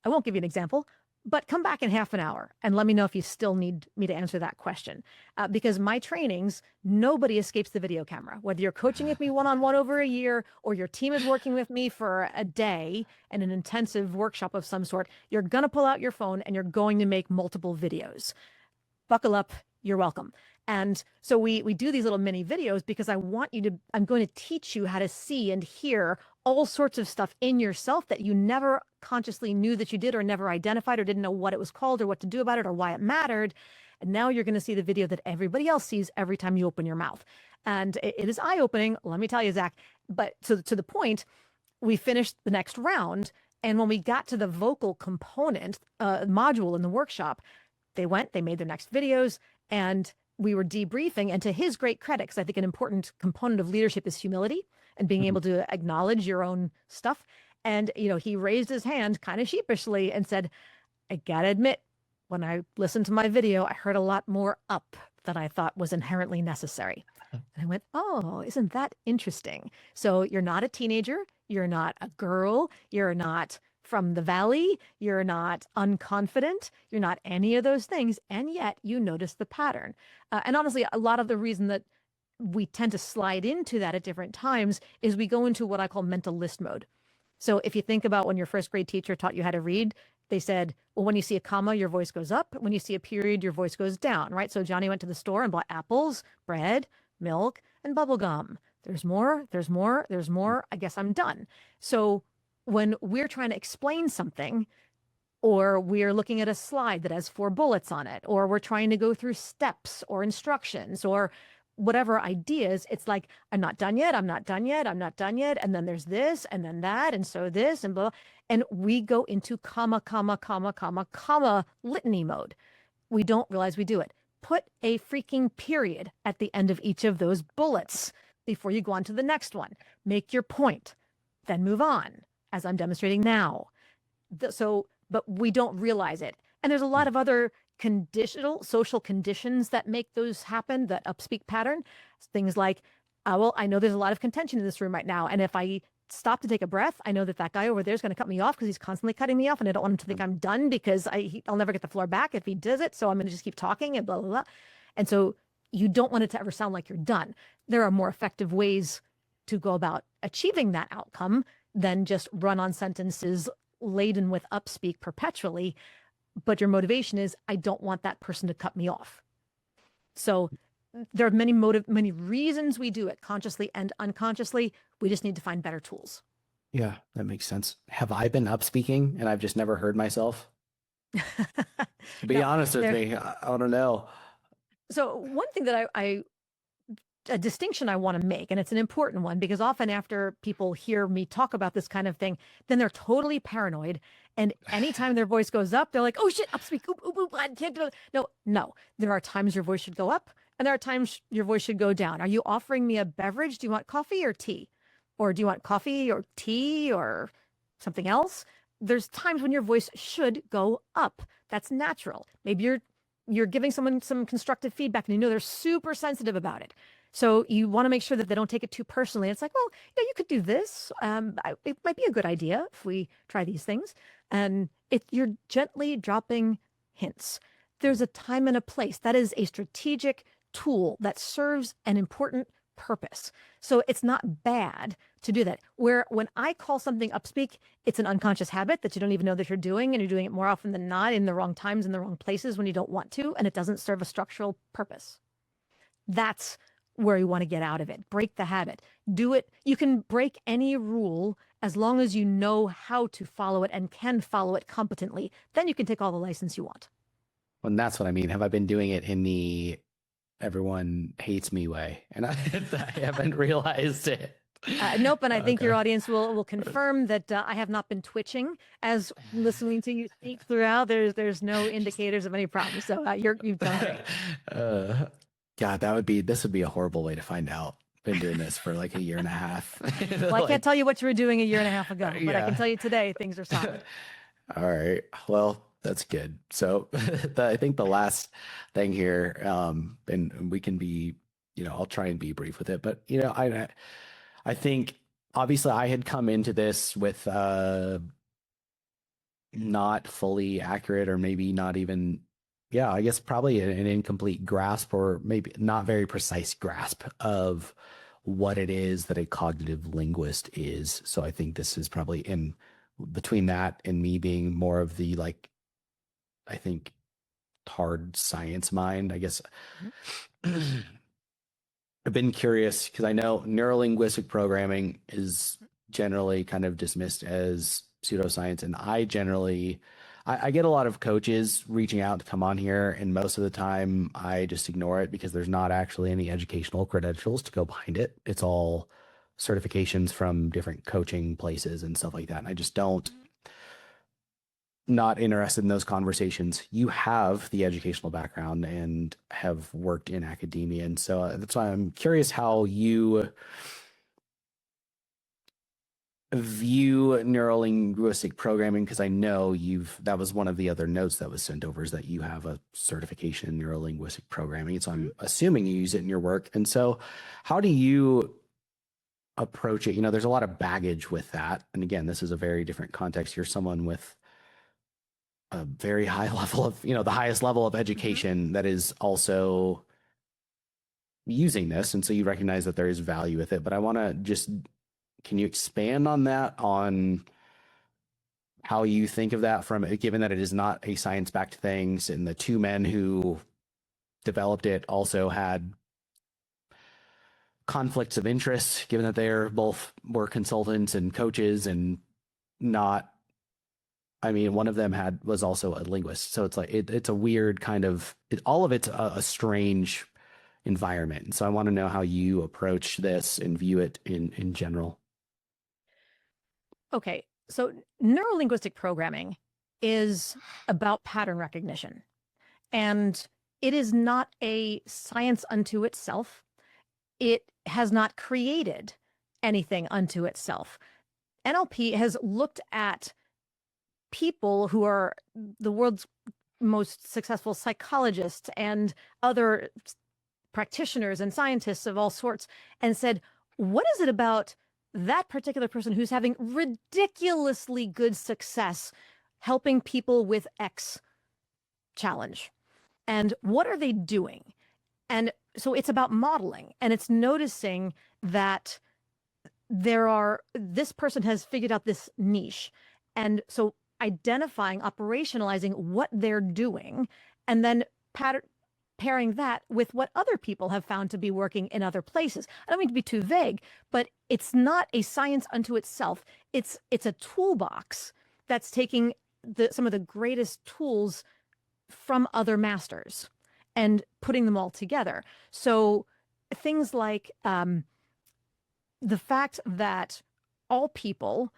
I won't give you an example, But come back in half an hour and let me know if you still need me to answer that question. Because my trainings, nobody escapes the video camera. Whether you're coaching with me one-on-one over a year or your team is working with me for a day in an intensive workshop of some sort, you're going to pull out your phone and you're going to make multiple videos. Buckle up. You're welcome. And so we do these little mini videos because I'm going to teach you how to see and hear all sorts of stuff in yourself that you never consciously knew that you did or never identified or didn't know what it was called or what to do about it or why it mattered. And now you're going to see the video that everybody else sees every time you open your mouth. And it is eye-opening, let me tell you, Zach. But to the point, we finished the next round. And when we got to the vocal component module in the workshop, they made their next videos, and we were debriefing. And to his great credit, because I think an important component of leadership is humility and being able to acknowledge your own stuff. And, he raised his hand kind of sheepishly and said, I gotta admit, when I listened to my video, I heard a lot more up than I thought was inherently necessary. And I went, oh, isn't that interesting? So you're not a teenager. You're not a girl. You're not from the valley, you're not unconfident, you're not any of those things, and yet you notice the pattern. And honestly, a lot of the reason that we tend to slide into that at different times is we go into what I call mental list mode. So if you think about when your first grade teacher taught you how to read, they said, well, when you see a comma, your voice goes up. When you see a period, your voice goes down, right? So Johnny went to the store and bought apples, bread, milk, and bubble gum. There's more, there's more, there's more. I guess I'm done. So when we're trying to explain something, or we're looking at a slide that has 4 bullets on it, or we're trying to go through steps or instructions or whatever ideas, it's like, I'm not done yet, I'm not done yet, I'm not done yet. And then there's this, and then that, and so this, and blah. And we go into comma, comma, comma, comma, comma litany mode. We don't realize we do it. Put a freaking period at the end of each of those bullets before you go on to the next one. Make your point, then move on, as I'm demonstrating now. But we don't realize it. And there's a lot of other conditional social conditions that make those happen, that upspeak pattern. Things like, well, I know there's a lot of contention in this room right now. And if I stop to take a breath, I know that guy over there is going to cut me off because he's constantly cutting me off. And I don't want him to think I'm done because I'll never get the floor back if he does it. So I'm going to just keep talking and blah, blah, blah. And so you don't want it to ever sound like you're done. There are more effective ways to go about achieving that outcome than just run on sentences laden with upspeak perpetually. But your motivation is, I don't want that person to cut me off. So there are many reasons we do it, consciously and unconsciously. We just need to find better tools. Yeah, that makes sense. Have I been upspeaking and I've just never heard myself? Be honest with me. I don't know. So one thing that a distinction I want to make, and it's an important one, because often after people hear me talk about this kind of thing, then they're totally paranoid. And anytime their voice goes up, they're like, oh shit, upspeak, oop, oop, oop, I can't do it. No, there are times your voice should go up and there are times your voice should go down. Are you offering me a beverage? Do you want coffee or tea? Or do you want coffee or tea or something else? There's times when your voice should go up. That's natural. Maybe you're giving someone some constructive feedback and you know they're super sensitive about it. So you want to make sure that they don't take it too personally. It's like, well, you could do this. It might be a good idea if we try these things. And you're gently dropping hints. There's a time and a place. That is a strategic tool that serves an important purpose. So it's not bad to do that. When I call something upspeak, it's an unconscious habit that you don't even know that you're doing, and you're doing it more often than not in the wrong times, in the wrong places when you don't want to, and it doesn't serve a structural purpose. That's where you want to get out of it. Break the habit. Do it. You can break any rule as long as you know how to follow it and can follow it competently. Then you can take all the license you want. Well, and that's what I mean. Have I been doing it in the everyone hates me way? And I haven't realized it. Nope. And I think your audience will confirm that I have not been twitching as listening to you speak throughout. There's no indicators of any problem. So you've done great. God, this would be a horrible way to find out. Been doing this for like a year and a half. Well, I can't tell you what you were doing a year and a half ago, but I can tell you today things are solid. All right. Well, that's good. So I think the last thing here, and we can be, I'll try and be brief with it, but I think obviously I had come into this with not fully accurate, or maybe not even, yeah, I guess probably an incomplete grasp, or maybe not very precise grasp of what it is that a cognitive linguist is. So I think this is probably in between that and me being more of the, like, I think, hard science mind, I guess. I've been curious because I know neurolinguistic programming is generally kind of dismissed as pseudoscience, and I get a lot of coaches reaching out to come on here, and most of the time I just ignore it because there's not actually any educational credentials to go behind it. It's all certifications from different coaching places and stuff like that, and I just don't not interested in those conversations. You have the educational background and have worked in academia. And so that's why I'm curious how you view neurolinguistic programming, because I know that was one of the other notes that was sent over, is that you have a certification in neurolinguistic programming. So I'm assuming you use it in your work. And so how do you approach it? There's a lot of baggage with that. And again, this is a very different context. You're someone with a very high level of, the highest level of education that is also using this. And so you recognize that there is value with it. But I want to just, can you expand on that, on how you think of that, from, given that it is not a science-backed thing, and the two men who developed it also had conflicts of interest, given that they're both were consultants and coaches, and not, I mean, one of them was also a linguist. So it's like, it's a weird kind of, all of it's a strange environment. And so I want to know how you approach this and view it in general. Okay, so neurolinguistic programming is about pattern recognition, and it is not a science unto itself. It has not created anything unto itself. NLP has looked at people who are the world's most successful psychologists and other practitioners and scientists of all sorts, and said, what is it about that particular person who's having ridiculously good success helping people with X challenge? And what are they doing? And so it's about modeling, and it's noticing that this person has figured out this niche. And so identifying, operationalizing what they're doing, and then pairing that with what other people have found to be working in other places. I don't mean to be too vague, but it's not a science unto itself. It's a toolbox that's taking some of the greatest tools from other masters and putting them all together. So things like the fact that all people,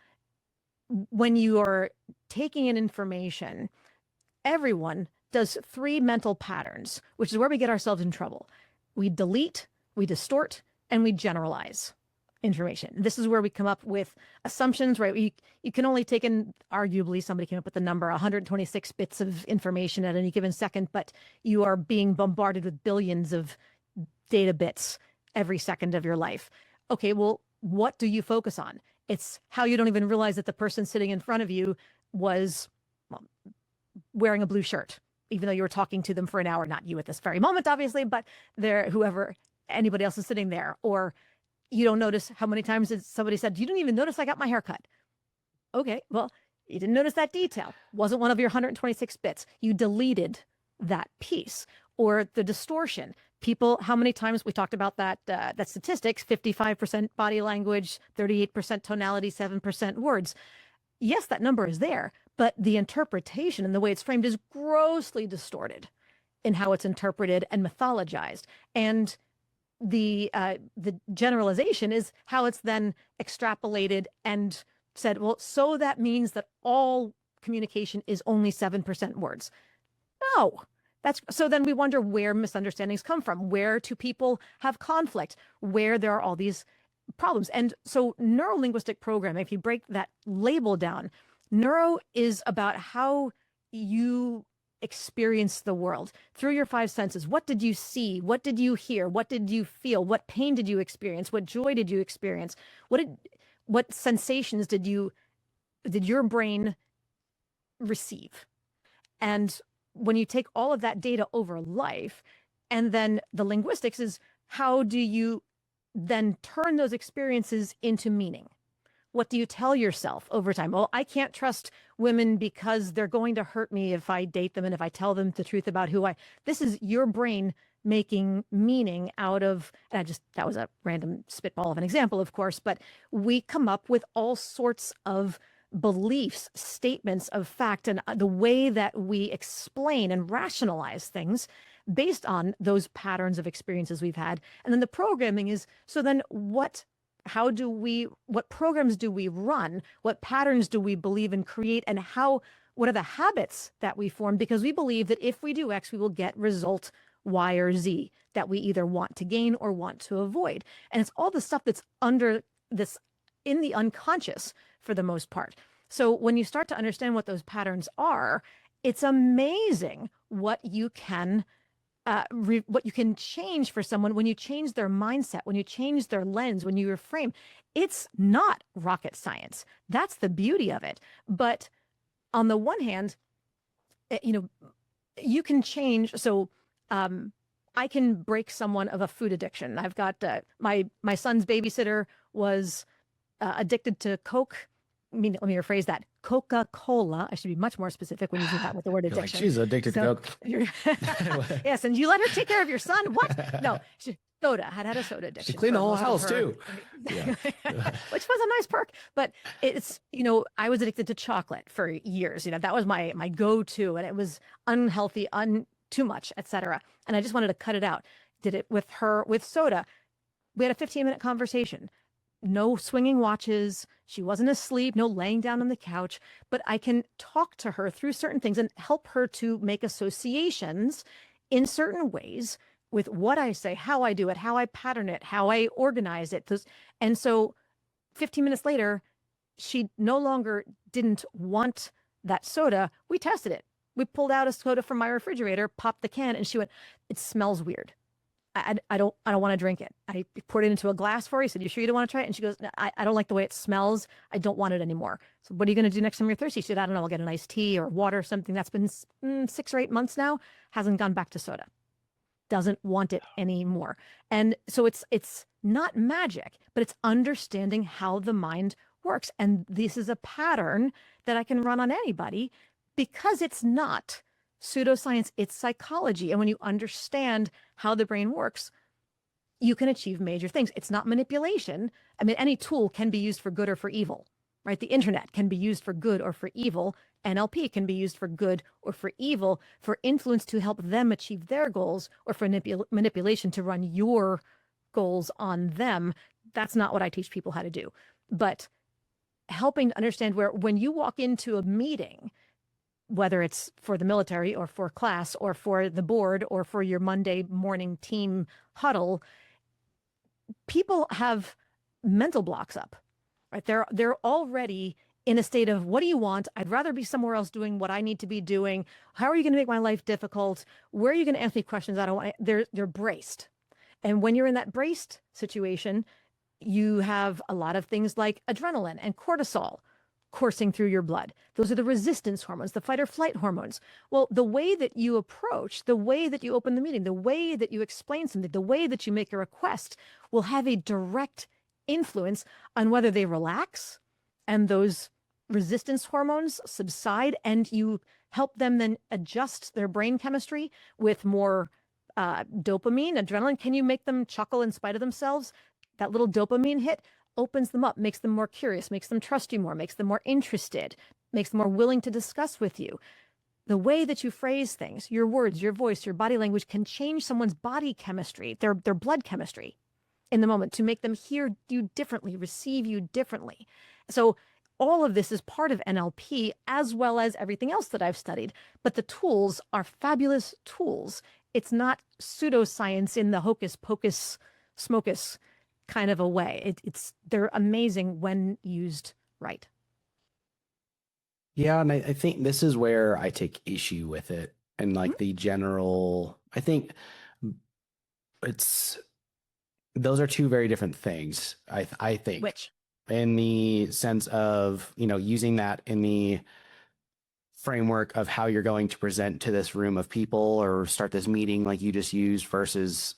when you are taking in information, everyone does 3 mental patterns, which is where we get ourselves in trouble. We delete, we distort, and we generalize information. This is where we come up with assumptions, right? You can only take in, arguably, somebody came up with the number 126 bits of information at any given second, but you are being bombarded with billions of data bits every second of your life. Okay, well, what do you focus on? It's how you don't even realize that the person sitting in front of you was wearing a blue shirt, even though you were talking to them for an hour, not you at this very moment, obviously, but anybody else is sitting there. Or you don't notice how many times somebody said, you didn't even notice I got my hair cut. Okay, well, you didn't notice that detail. Wasn't one of your 126 bits. You deleted that piece. Or the distortion. People, how many times we talked about that statistics, 55% body language, 38% tonality, 7% words. Yes, that number is there, but the interpretation and the way it's framed is grossly distorted in how it's interpreted and mythologized. And the generalization is how it's then extrapolated and said, well, so that means that all communication is only 7% words. No. So then we wonder where misunderstandings come from. Where do people have conflict? Where there are all these problems? And so neurolinguistic programming, if you break that label down, neuro is about how you experience the world through your 5 senses. What did you see? What did you hear? What did you feel? What pain did you experience? What joy did you experience? What sensations did your brain receive. And when you take all of that data over life, and then the linguistics is how do you then turn those experiences into meaning? What do you tell yourself over time? Well, I can't trust women because they're going to hurt me if I date them and if I tell them the truth about who I. This is your brain making meaning out of, and that was a random spitball of an example, of course, but we come up with all sorts of beliefs, statements of fact, and the way that we explain and rationalize things based on those patterns of experiences we've had. And then the programming is, so then what programs do we run? What patterns do we believe and create? And what are the habits that we form? Because we believe that if we do X, we will get result Y or Z that we either want to gain or want to avoid. And it's all the stuff that's under this in the unconscious for the most part. So when you start to understand what those patterns are, it's amazing what you can change for someone when you change their mindset, when you change their lens, when you reframe. It's not rocket science. That's the beauty of it. But on the one hand, you can change. So I can break someone of a food addiction. I've got my son's babysitter was addicted to Coke. Let me rephrase that. Coca-Cola. I should be much more specific when using that with the word addiction. Like, she's addicted to Coke. Yes, and you let her take care of your son? What? No, soda. Had a soda addiction. She cleaned the whole house too. Yeah. Which was a nice perk. But it's, I was addicted to chocolate for years. That was my go-to, and it was unhealthy, too much, etc. And I just wanted to cut it out. Did it with soda. We had a 15-minute conversation. No swinging watches. She wasn't asleep, no laying down on the couch, but I can talk to her through certain things and help her to make associations in certain ways with what I say, how I do it, how I pattern it, how I organize it. And so 15 minutes later, she no longer didn't want that soda. We tested it. We pulled out a soda from my refrigerator, popped the can, and she went, "It smells weird. I don't want to drink it." I poured it into a glass for her. I said, "You sure you don't want to try it?" And she goes, I don't like the way it smells. I don't want it anymore." So what are you going to do next time you're thirsty? She said, "I don't know. I'll get an iced tea or water or something." That's been 6 or 8 months now. Hasn't gone back to soda. Doesn't want it anymore. And so it's not magic, but it's understanding how the mind works. And this is a pattern that I can run on anybody because it's not pseudoscience, it's psychology. And when you understand how the brain works, you can achieve major things. It's not manipulation. I mean, any tool can be used for good or for evil, right? The internet can be used for good or for evil. NLP can be used for good or for evil, for influence to help them achieve their goals, or for manipulation to run your goals on them. That's not what I teach people how to do. But helping to understand where, when you walk into a meeting, whether it's for the military or for class or for the board or for your Monday morning team huddle, people have mental blocks up, right? They're already in a state of, what do you want? I'd rather be somewhere else doing what I need to be doing. How are you going to make my life difficult? Where are you going to ask me questions I don't want? They're braced. And when you're in that braced situation, you have a lot of things like adrenaline and cortisol coursing through your blood. Those are the resistance hormones, the fight or flight hormones. Well, the way that you approach, the way that you open the meeting, the way that you explain something, the way that you make a request will have a direct influence on whether they relax and those resistance hormones subside, and you help them then adjust their brain chemistry with more dopamine, adrenaline. Can you make them chuckle in spite of themselves? That little dopamine hit opens them up, makes them more curious, makes them trust you more, makes them more interested, makes them more willing to discuss with you. The way that you phrase things, your words, your voice, your body language can change someone's body chemistry, their blood chemistry in the moment, to make them hear you differently, receive you differently. So all of this is part of NLP, as well as everything else that I've studied. But the tools are fabulous tools. It's not pseudoscience in the hocus pocus smokus kind of a way. They're amazing when used right. Yeah, and I think this is where I take issue with it, and like the general, I think those are two very different things. I think. Which? In the sense of, using that in the framework of how you're going to present to this room of people or start this meeting like you just used versus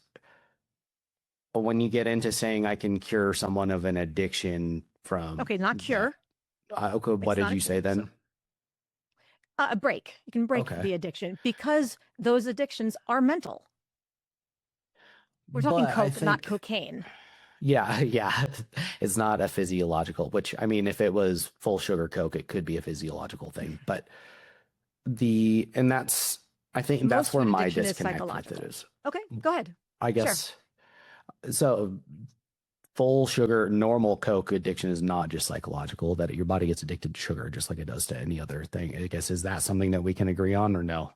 when you get into saying I can cure someone of an addiction from Okay, not cure. okay, what did you say then? A break. You can break the addiction because those addictions are mental. We're talking coke, not cocaine. Yeah, yeah. It's not a physiological, which I mean, if it was full sugar Coke, it could be a physiological thing. But that's, I think that's where my disconnect with it is. Okay, go ahead. I guess. Sure. So full sugar, normal Coke addiction is not just psychological, that your body gets addicted to sugar just like it does to any other thing. I guess, is that something that we can agree on or no?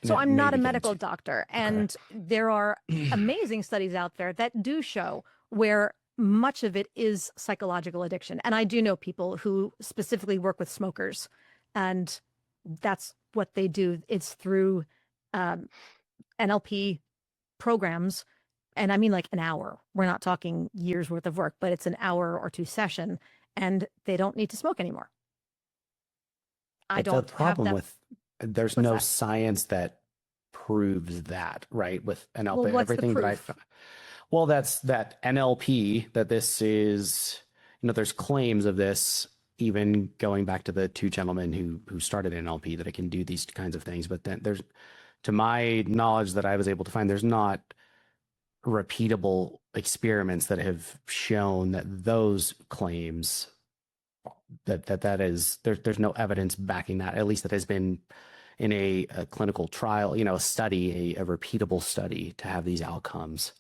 So I'm not a medical doctor, and there are amazing studies out there that do show where much of it is psychological addiction. And I do know people who specifically work with smokers, and that's what they do. It's through NLP programs. And I mean like an hour. We're not talking years worth of work, but it's an hour or two session, and they don't need to smoke anymore. The problem with there's no science that proves that, right? With NLP, well, everything that I found. Well, that's that NLP, that this is, there's claims of this, even going back to the two gentlemen who started NLP, that it can do these kinds of things. But then there's, to my knowledge that I was able to find, there's not repeatable experiments that have shown that those claims that is there's no evidence backing that, at least that has been in a clinical trial, a study, a repeatable study to have these outcomes.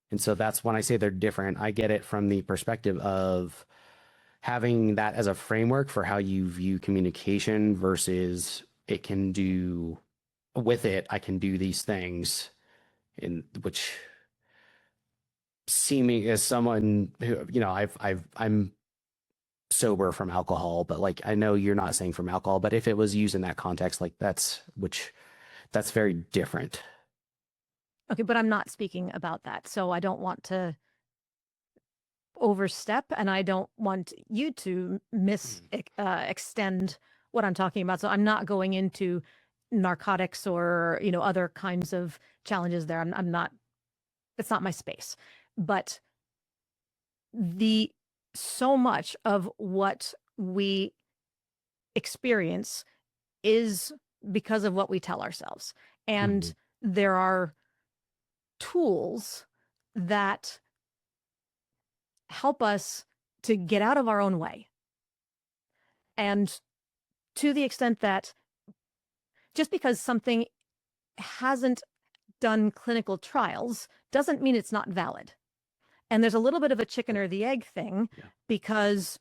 And so that's when I say they're different. I get it from the perspective of having that as a framework for how you view communication versus it can do with it. I can do these things, in which seeming as someone who, I'm sober from alcohol, but like, I know you're not saying from alcohol, but if it was used in that context, like that's very different. Okay, but I'm not speaking about that. So I don't want to overstep, and I don't want you to extend what I'm talking about. So I'm not going into narcotics or, other kinds of challenges there. I'm not, it's not my space. But so much of what we experience is because of what we tell ourselves. And there are tools that help us to get out of our own way. And to the extent that just because something hasn't done clinical trials doesn't mean it's not valid. And there's a little bit of a chicken or the egg thing, because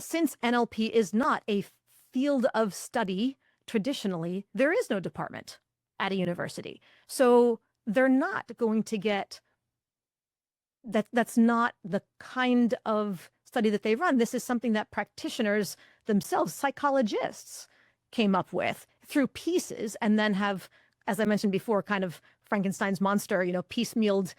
since NLP is not a field of study, traditionally, there is no department at a university. So they're not going to get that. That's not the kind of study that they run. This is something that practitioners themselves, psychologists, came up with through pieces, and then have, as I mentioned before, kind of Frankenstein's monster, piecemealed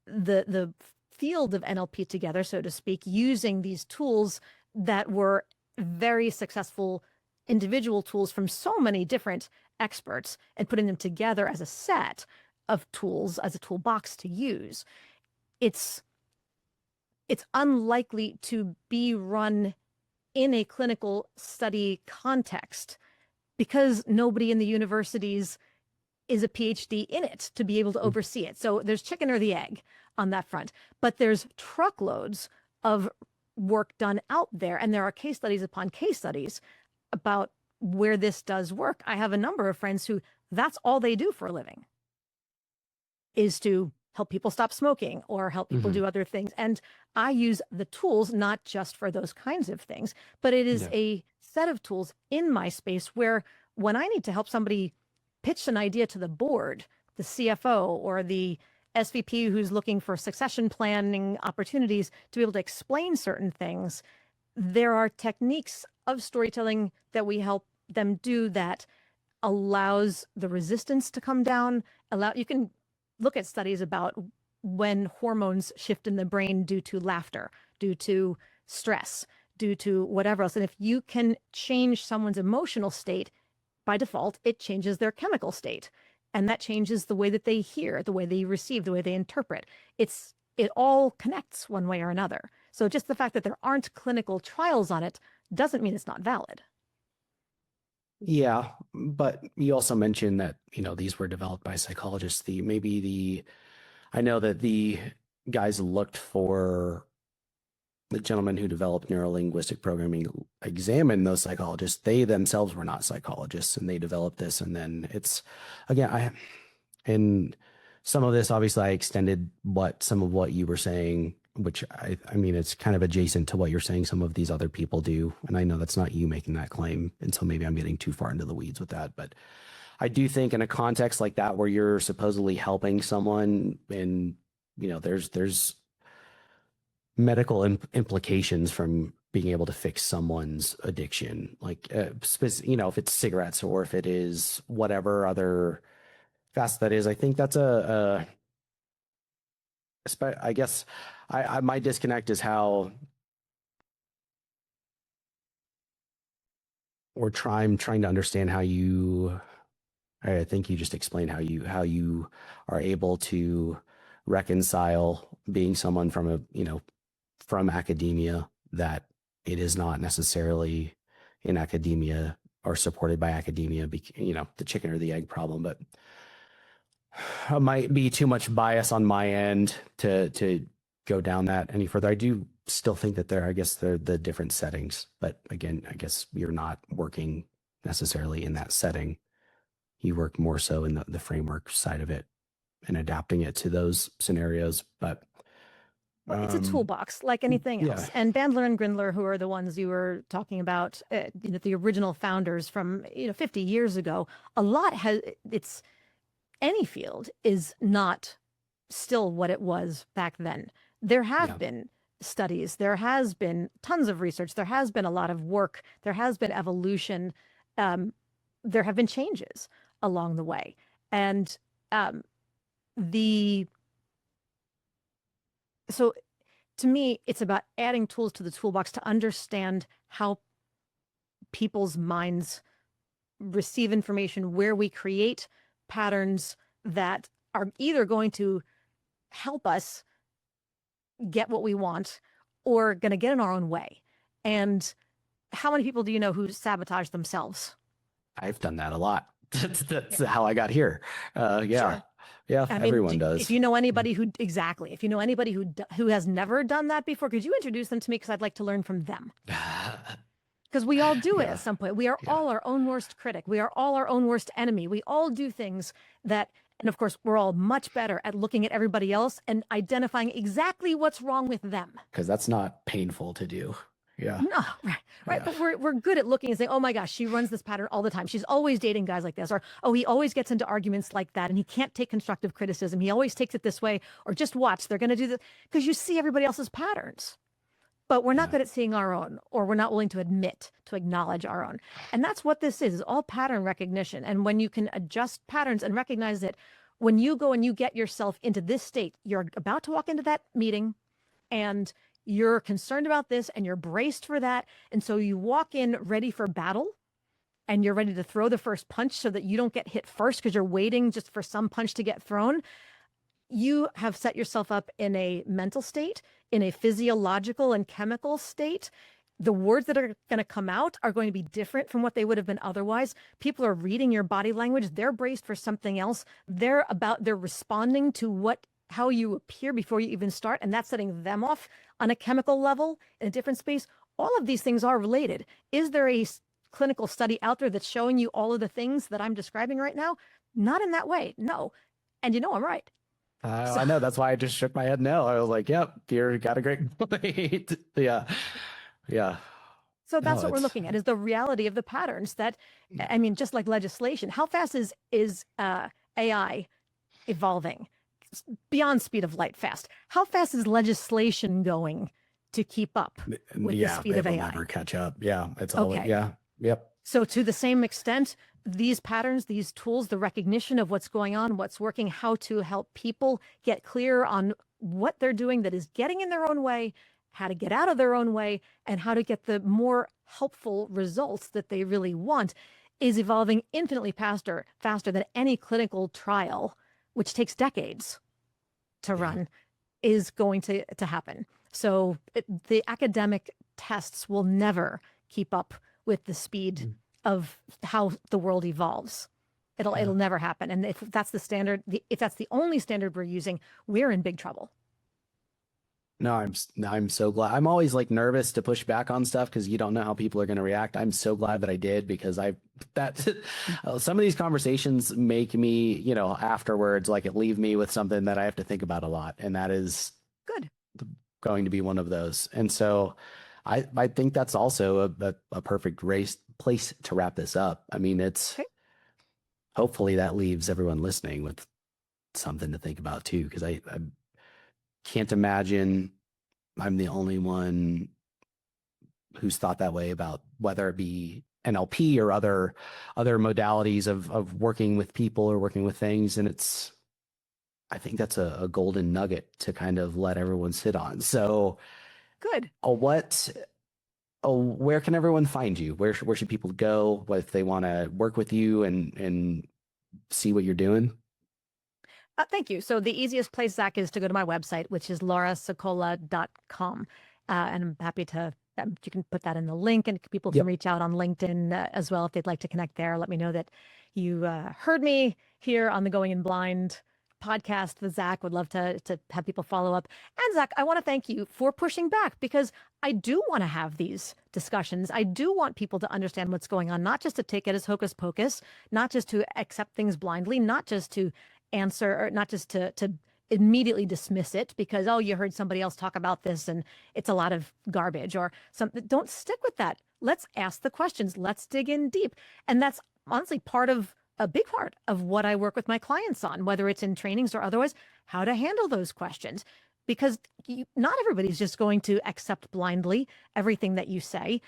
the field of NLP together, so to speak, using these tools that were very successful individual tools from so many different experts, and putting them together as a set of tools, as a toolbox to use. It's unlikely to be run in a clinical study context because nobody in the universities is a PhD in it to be able to oversee it. So there's chicken or the egg on that front. But there's truckloads of work done out there, and there are case studies upon case studies about where this does work. I have a number of friends who that's all they do for a living, is to help people stop smoking or help people do other things. And I use the tools not just for those kinds of things, but it is a set of tools in my space where when I need to help somebody pitch an idea to the board, the CFO or the SVP who's looking for succession planning opportunities to be able to explain certain things, there are techniques of storytelling that we help them do that allows the resistance to come down. You can look at studies about when hormones shift in the brain due to laughter, due to stress, due to whatever else. And if you can change someone's emotional state, by default, it changes their chemical state. And that changes the way that they hear, the way they receive, the way they interpret. It all connects one way or another. So just the fact that there aren't clinical trials on it doesn't mean it's not valid. Yeah, but you also mentioned that, these were developed by psychologists. I know that the guys looked for the gentleman who developed neurolinguistic programming, examined those psychologists. They themselves were not psychologists, and they developed this. And then and some of this, obviously, I extended some of what you were saying, which I mean, it's kind of adjacent to what you're saying some of these other people do. And I know that's not you making that claim. And so maybe I'm getting too far into the weeds with that. But I do think in a context like that, where you're supposedly helping someone and, there's medical implications from being able to fix someone's addiction, like, if it's cigarettes or if it is whatever other facet that is. I think that's I guess my disconnect is how we're trying to understand how I think you just explained how you are able to reconcile being someone from academia, that it is not necessarily in academia or supported by academia, the chicken or the egg problem. But it might be too much bias on my end to go down that any further. I do still think that they're the different settings, but again, I guess you're not working necessarily in that setting. You work more so in the framework side of it and adapting it to those scenarios. But well, it's a toolbox like anything else. And Bandler and Grindler, who are the ones you were talking about, the original founders from 50 years ago, any field is not still what it was back then. There have been studies, there has been tons of research, there has been a lot of work, there has been evolution, there have been changes along the way. And so to me, it's about adding tools to the toolbox to understand how people's minds receive information, where we create patterns that are either going to help us get what we want or going to get in our own way. And how many people do you know who sabotage themselves? I've done that a lot. That's how I got here. Sure. Yeah, I mean, everyone does. If you know anybody who has never done that before, could you introduce them to me? Because I'd like to learn from them. Because we all do it at some point. We are all our own worst critic. We are all our own worst enemy. We all do things that, and of course, we're all much better at looking at everybody else and identifying exactly what's wrong with them. Because that's not painful to do. Yeah. No, right. But we're good at looking and saying, oh my gosh, she runs this pattern all the time. She's always dating guys like this. Or, oh, he always gets into arguments like that and he can't take constructive criticism. He always takes it this way. Or just watch, they're going to do this. Because you see everybody else's patterns. But we're not good at seeing our own, or we're not willing to acknowledge our own. And that's what this is all pattern recognition. And when you can adjust patterns and recognize that when you go and you get yourself into this state, you're about to walk into that meeting and you're concerned about this and you're braced for that. And so you walk in ready for battle and you're ready to throw the first punch so that you don't get hit first because you're waiting just for some punch to get thrown. You have set yourself up in a mental state, in a physiological and chemical state. The words that are going to come out are going to be different from what they would have been otherwise. People are reading your body language. They're braced for something else. They're responding to how you appear before you even start. And that's setting them off on a chemical level in a different space. All of these things are related. Is there a clinical study out there that's showing you all of the things that I'm describing right now? Not in that way. No. And I'm right. I know. That's why I just shook my head no. I was like, yep, you got a great point. Yeah. So that's what we're looking at, is the reality of the patterns that, I mean, just like legislation, how fast is AI evolving? Beyond speed of light fast. How fast is legislation going to keep up with the speed of AI? Never catch up. Yeah. It's all, Yep. So to the same extent, these patterns, these tools, the recognition of what's going on, what's working, how to help people get clear on what they're doing that is getting in their own way how to get out of their own way, and how to get the more helpful results that they really want is evolving infinitely faster than any clinical trial, which takes decades to run, is going to happen. So the academic tests will never keep up with the speed of how the world evolves. It'll never happen. And if that's the standard, if that's the only standard we're using, we're in big trouble. No, I'm so glad. I'm always like nervous to push back on stuff because you don't know how people are going to react. I'm so glad that I did because some of these conversations make me, afterwards, like it leave me with something that I have to think about a lot, and that is good going to be one of those. And so I think that's also a perfect place to wrap this up. I mean, it's hopefully that leaves everyone listening with something to think about too, because I can't imagine I'm the only one who's thought that way about whether it be NLP or other modalities of working with people or working with things. And I think that's a golden nugget to kind of let everyone sit on. So good. Where can everyone find you? Where should people go if they want to work with you and see what you're doing? Thank you. So the easiest place, Zach, is to go to my website, which is laurasicola.com. And I'm happy to, you can put that in the link, and people can reach out on LinkedIn as well if they'd like to connect there. Let me know that you heard me here on the Going in Blind podcast with Zach. Would love to have people follow up. And Zach, I want to thank you for pushing back, because I do want to have these discussions. I do want people to understand what's going on, not just to take it as hocus pocus, not just to accept things blindly, not just to answer, or not just to immediately dismiss it because, oh, you heard somebody else talk about this and it's a lot of garbage or something. Don't stick with that. Let's ask the questions. Let's dig in deep. And that's honestly a big part of what I work with my clients on, whether it's in trainings or otherwise, how to handle those questions. Because not everybody's just going to accept blindly everything that you say.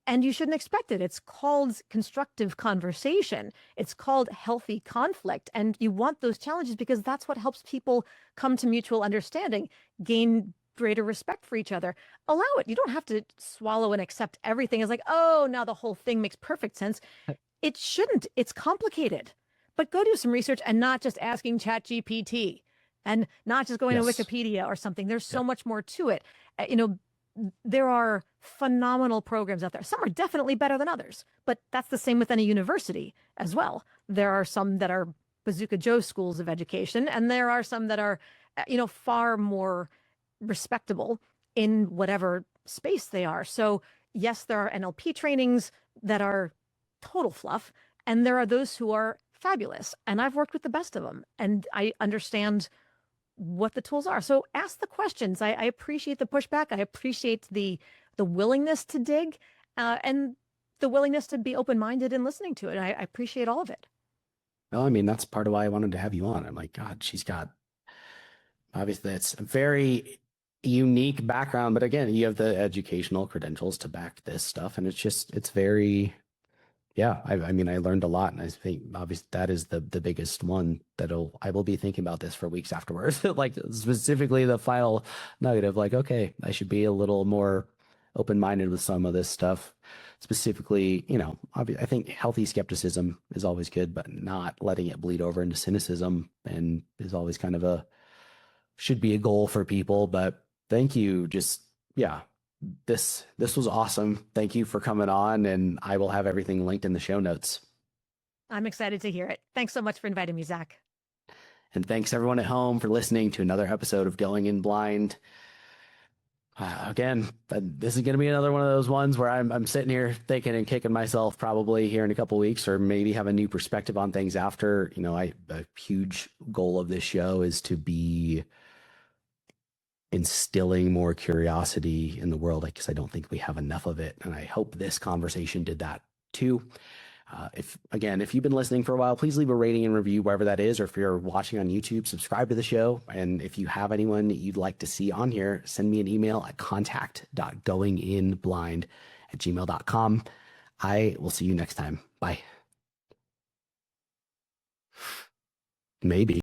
And you shouldn't expect it. It's called constructive conversation. It's called healthy conflict. And you want those challenges because that's what helps people come to mutual understanding, gain greater respect for each other. Allow it. You don't have to swallow and accept everything as like, oh, now the whole thing makes perfect sense. It shouldn't. It's complicated. But go do some research and not just asking ChatGPT and not just going to Wikipedia or something. There's so much more to it. There are phenomenal programs out there. Some are definitely better than others, but that's the same with any university as well. There are some that are Bazooka Joe schools of education, and there are some that are, far more respectable in whatever space they are. So yes, there are NLP trainings that are total fluff, and there are those who are fabulous. And I've worked with the best of them, and I understand what the tools are. So ask the questions. I appreciate the pushback. I appreciate the willingness to dig and the willingness to be open-minded and listening to it. I appreciate all of it. Well, I mean, that's part of why I wanted to have you on. I'm like, God, she's got, obviously it's a very unique background, but again, you have the educational credentials to back this stuff. And it's very, I mean, I learned a lot, and I think obviously that is the biggest one I will be thinking about this for weeks afterwards. Like specifically the final nugget of like, okay, I should be a little more open-minded with some of this stuff. Specifically, I think healthy skepticism is always good, but not letting it bleed over into cynicism and is always kind of should be a goal for people. But thank you. This was awesome. Thank you for coming on, and I will have everything linked in the show notes. I'm excited to hear it. Thanks so much for inviting me, Zach. And thanks everyone at home for listening to another episode of Going in Blind. Again, this is going to be another one of those ones where I'm sitting here thinking and kicking myself probably here in a couple of weeks, or maybe have a new perspective on things after. A huge goal of this show is to be instilling more curiosity in the world, because I don't think we have enough of it. And I hope this conversation did that too. If you've been listening for a while, please leave a rating and review wherever that is, or if you're watching on YouTube, subscribe to the show. And if you have anyone that you'd like to see on here, send me an email at contact.goinginblind@gmail.com. I will see you next time. Bye. Maybe.